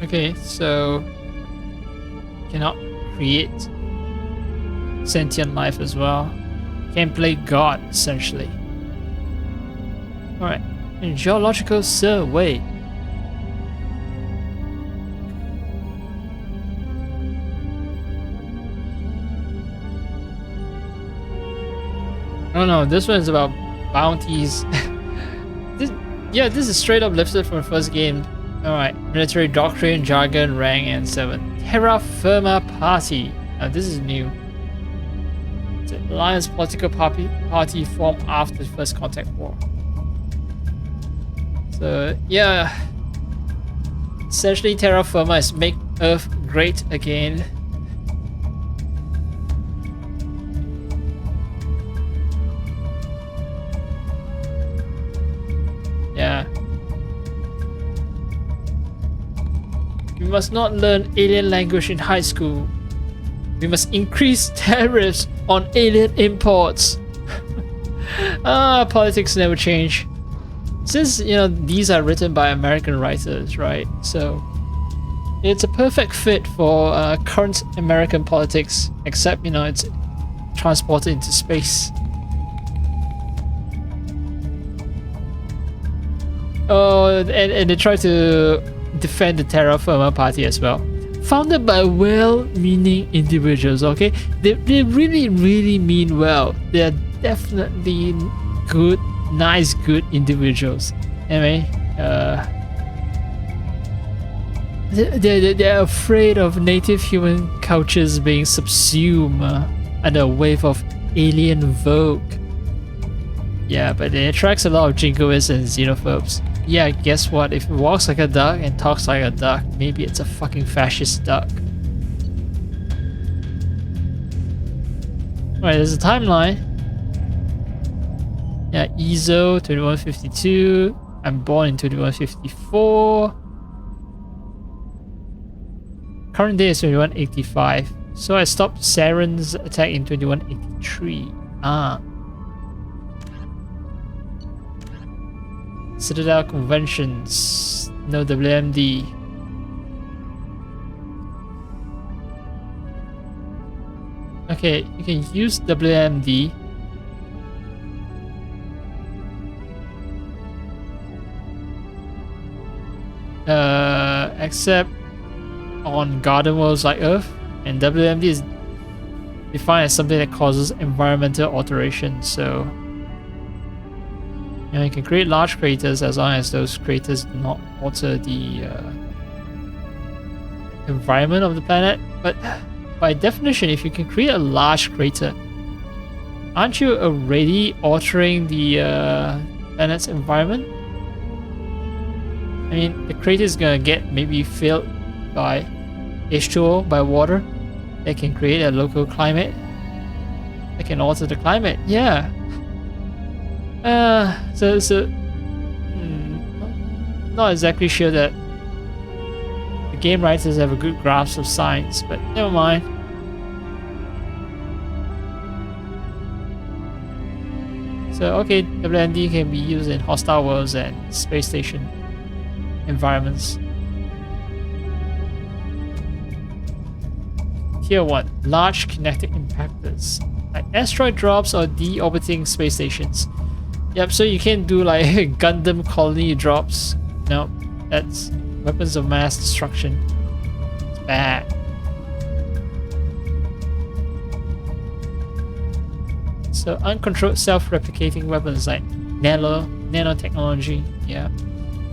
Okay, so cannot create sentient life as well. Can play God essentially. Alright, geological survey. Oh no, this one is about bounties. This is straight up lifted from the first game. Alright, military doctrine, jargon, rank, and 7. Terra Firma Party. Now this is new. It's an alliance political party formed after the First Contact War. So yeah, essentially Terra Firma is make Earth great again. Yeah. You must not learn alien language in high school. We must increase tariffs on alien imports. Politics never change. Since, you know, these are written by American writers, right? So it's a perfect fit for current American politics, except, you know, it's transported into space. Oh, and they try to defend the Terra Firma Party as well. Founded by well-meaning individuals, okay? They really, really mean well. They're definitely good, nice, good individuals. Anyway, they're afraid of native human cultures being subsumed under a wave of alien vogue. Yeah, but it attracts a lot of jingoists and xenophobes. Yeah, guess what? If it walks like a duck and talks like a duck, maybe it's a fucking fascist duck. Alright, there's a timeline. Yeah, EZO 2152. I'm born in 2154. Current day is 2185. So I stopped Saren's attack in 2183. Citadel Conventions. No WMD. Okay, you can use WMD. Except on garden worlds like Earth, and WMD is defined as something that causes environmental alteration. So you can create large craters as long as those craters do not alter the environment of the planet. But by definition, if you can create a large crater, aren't you already altering the planet's environment? I mean, the crater is gonna get maybe filled by H2O, by water. That can create a local climate. That can alter the climate. Yeah. Not exactly sure that the game writers have a good grasp of science, but never mind. So okay, WMD can be used in hostile worlds and space station environments. Tier 1, large kinetic impactors, like asteroid drops or deorbiting space stations. Yep, so you can't do like Gundam colony drops. No, that's weapons of mass destruction. It's bad. So uncontrolled self-replicating weapons like nanotechnology. Yeah.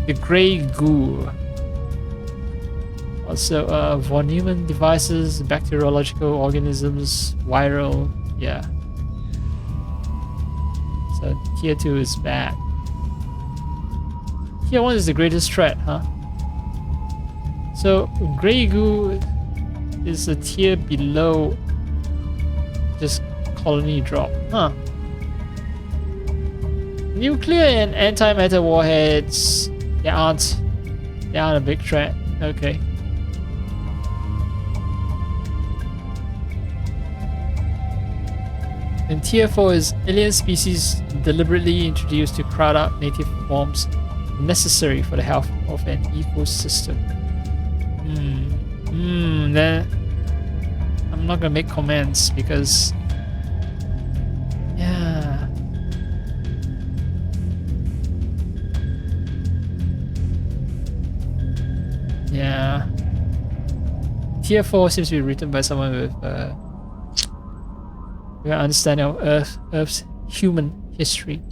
The Grey Goo. Also, von Neumann devices, bacteriological organisms, viral. Yeah. So tier 2 is bad. Tier 1 is the greatest threat, huh? So Grey Goo is a tier below just colony drop, huh? Nuclear and antimatter warheads, they aren't a big threat. Okay. And tier 4 is alien species deliberately introduced to crowd out native forms necessary for the health of an ecosystem. Then I'm not gonna make comments because yeah. Tier 4 seems to be written by someone with an understanding of Earth's human history.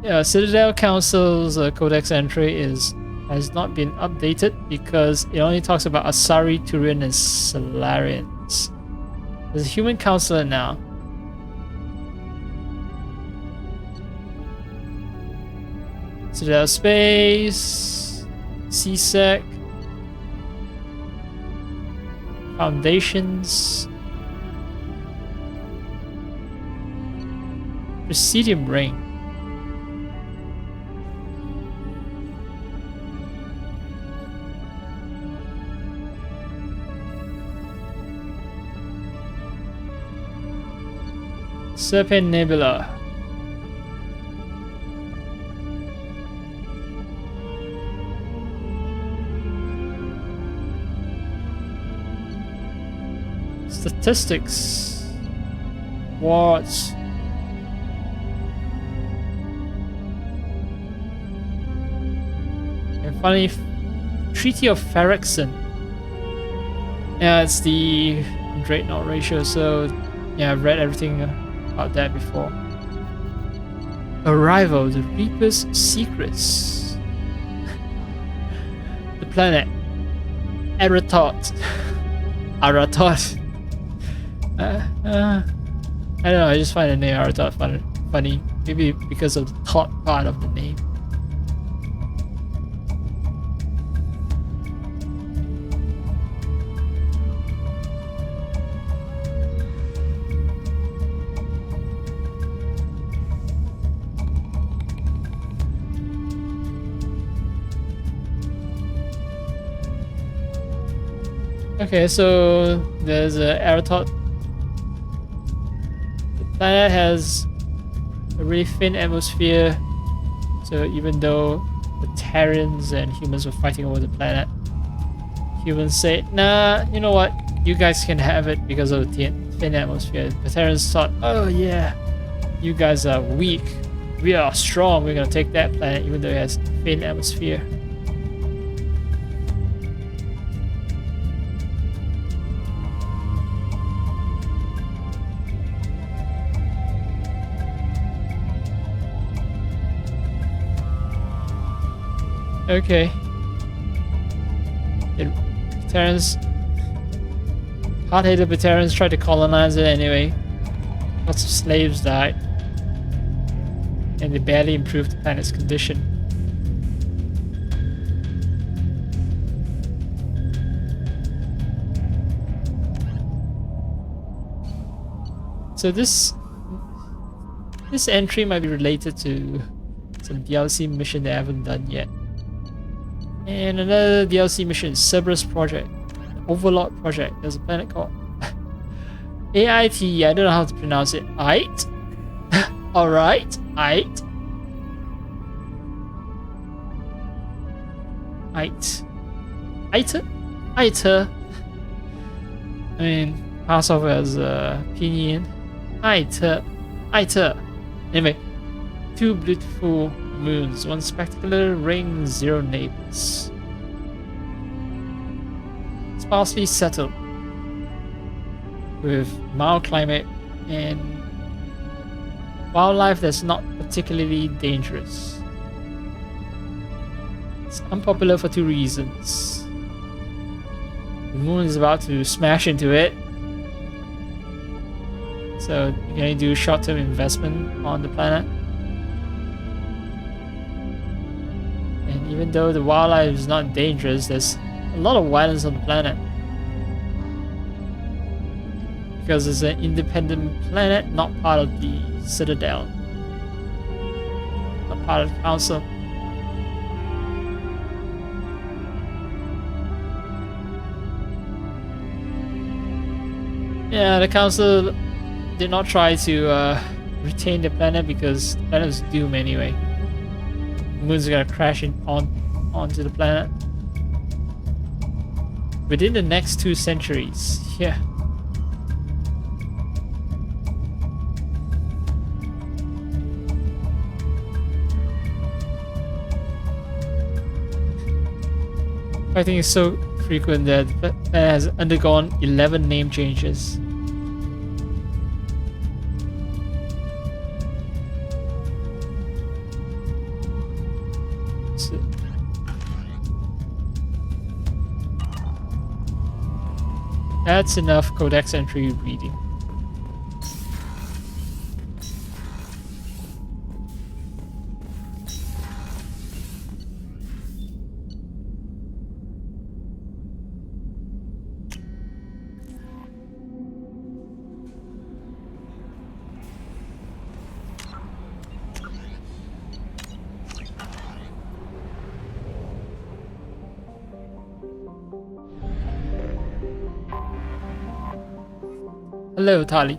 Yeah, Citadel Council's codex entry has not been updated because it only talks about Asari, Turian, and Salarians. There's a human counselor now. Citadel Space, CSEC, Foundations, Presidium Ring. Serpent Nebula. Statistics. Wards. And finally, Treaty of Ferrexon. Yeah, it's the Dreadnought ratio, so yeah, I've read everything about that before. Arrival, the Reaper's Secrets. The planet Aratot. Aratot. I don't know, I just find the name Aratot funny. Maybe because of the thought part of the name. Okay, so there's a Aratot. The planet has a really thin atmosphere, so even though the Terrans and humans were fighting over the planet, humans say, nah, you know what, you guys can have it because of the thin atmosphere. The Terrans thought, oh yeah, you guys are weak, we are strong, we're gonna take that planet even though it has thin atmosphere. Okay. Terrans, hard-headed Terrans tried to colonize it anyway. Lots of slaves died. And they barely improved the planet's condition. So this entry might be related to some DLC mission they haven't done yet. And another DLC mission, Cerberus Project, Overlord Project. There's a planet called AIT. I don't know how to pronounce it. Ait? Alright, Ait. Ait. Aita? Aita. I mean, pass off as Pinyin. Aita. Aita. Anyway, 2 beautiful moons, 1 spectacular ring, 0 neighbors. Sparsely settled, with mild climate and wildlife that's not particularly dangerous. It's unpopular for 2 reasons. The moon is about to smash into it, so you can only do short-term investment on the planet. And even though the wildlife is not dangerous, there's a lot of violence on the planet. Because it's an independent planet, not part of the Citadel. Not part of the Council. Yeah, the Council did not try to retain the planet because the planet is doomed anyway. The moon's gonna crash onto the planet within the next 2 centuries. Yeah. Fighting is so frequent that it has undergone 11 name changes. That's enough codex entry reading. Hello, Tali.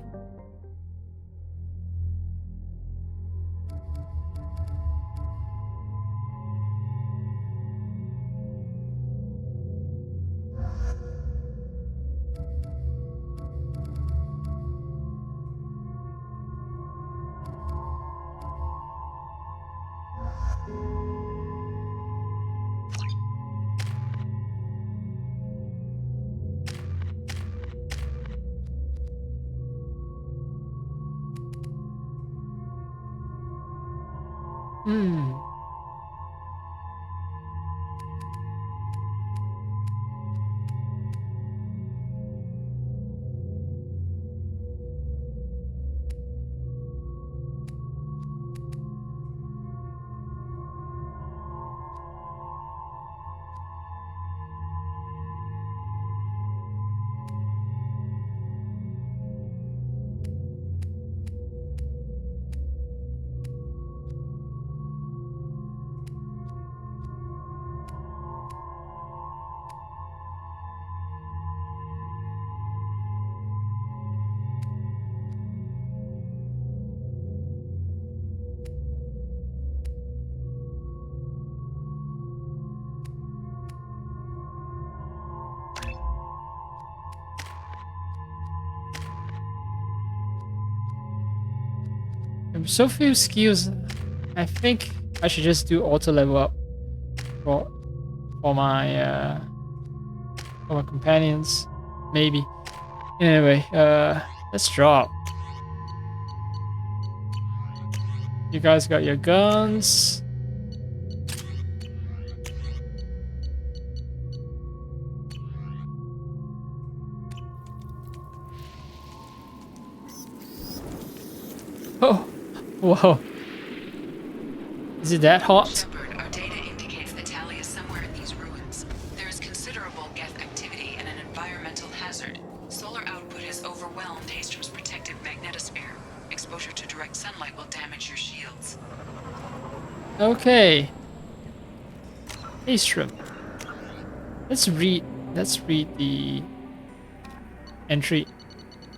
Hmm. So few skills. I think I should just do auto level up for my companions, maybe. Anyway, let's drop. You guys got your guns. Oh. Whoa. Is it that hot? Shepard, our data indicates that Tali is somewhere in these ruins. There is considerable Geth activity and an environmental hazard. Solar output has overwhelmed Haystrom's protective magnetosphere. Exposure to direct sunlight will damage your shields. Okay. Haystrom. Let's read the entry.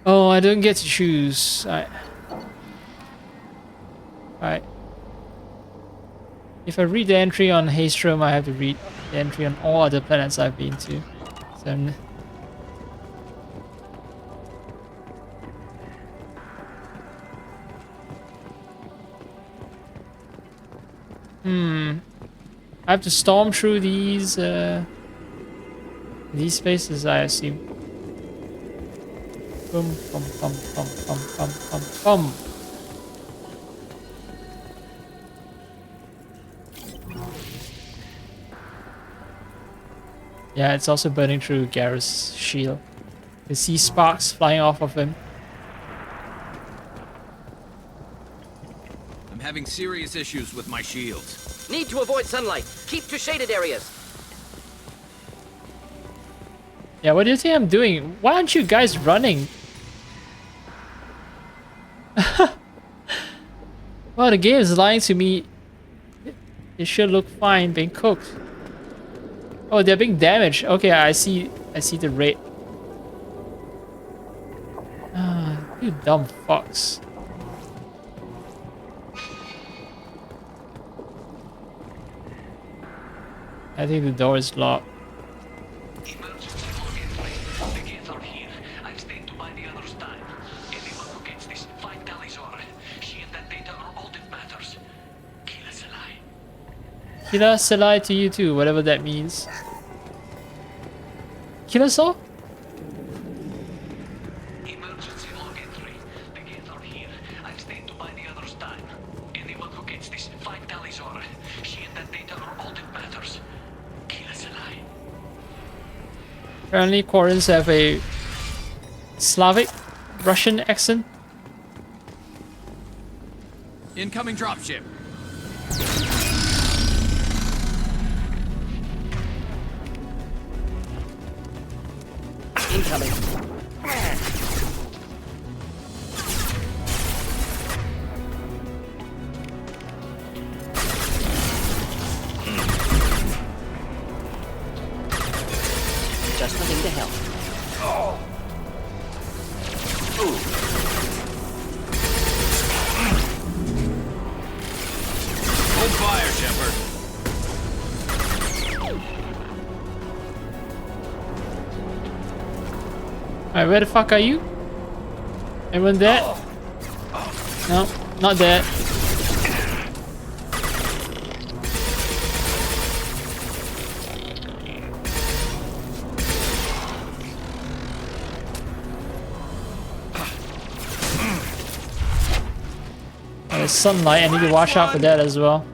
Oh, I don't get to choose. Alright. If I read the entry on Haystrom, I have to read the entry on all other planets I've been to. So I have to storm through these spaces, I assume. Boom, bum, bum, bum, bum, bum, bum, bum. Yeah, it's also burning through Garrus' shield. You can see sparks flying off of him. I'm having serious issues with my shields. Need to avoid sunlight. Keep to shaded areas. Yeah, what do you think I'm doing? Why aren't you guys running? Well, the game is lying to me. It should look fine being cooked. Oh, they're being damaged. Okay, I see the rate. Ah, you dumb fucks. I think the door is locked. Killer Selai to you too, whatever that means. Killer Saw? Emergency log entry. The gates are here. I've stayed to buy the others time. Anyone who gets this, find Talizor. She and that data are all that matters. Killer Selai. Apparently Quarrens have a Slavic Russian accent. Incoming dropship. Incoming. Just the thing to help. Oh. Hold fire, Shepard. Alright, where the fuck are you? Anyone dead? No, not dead. There's sunlight, I need to watch out for that as well.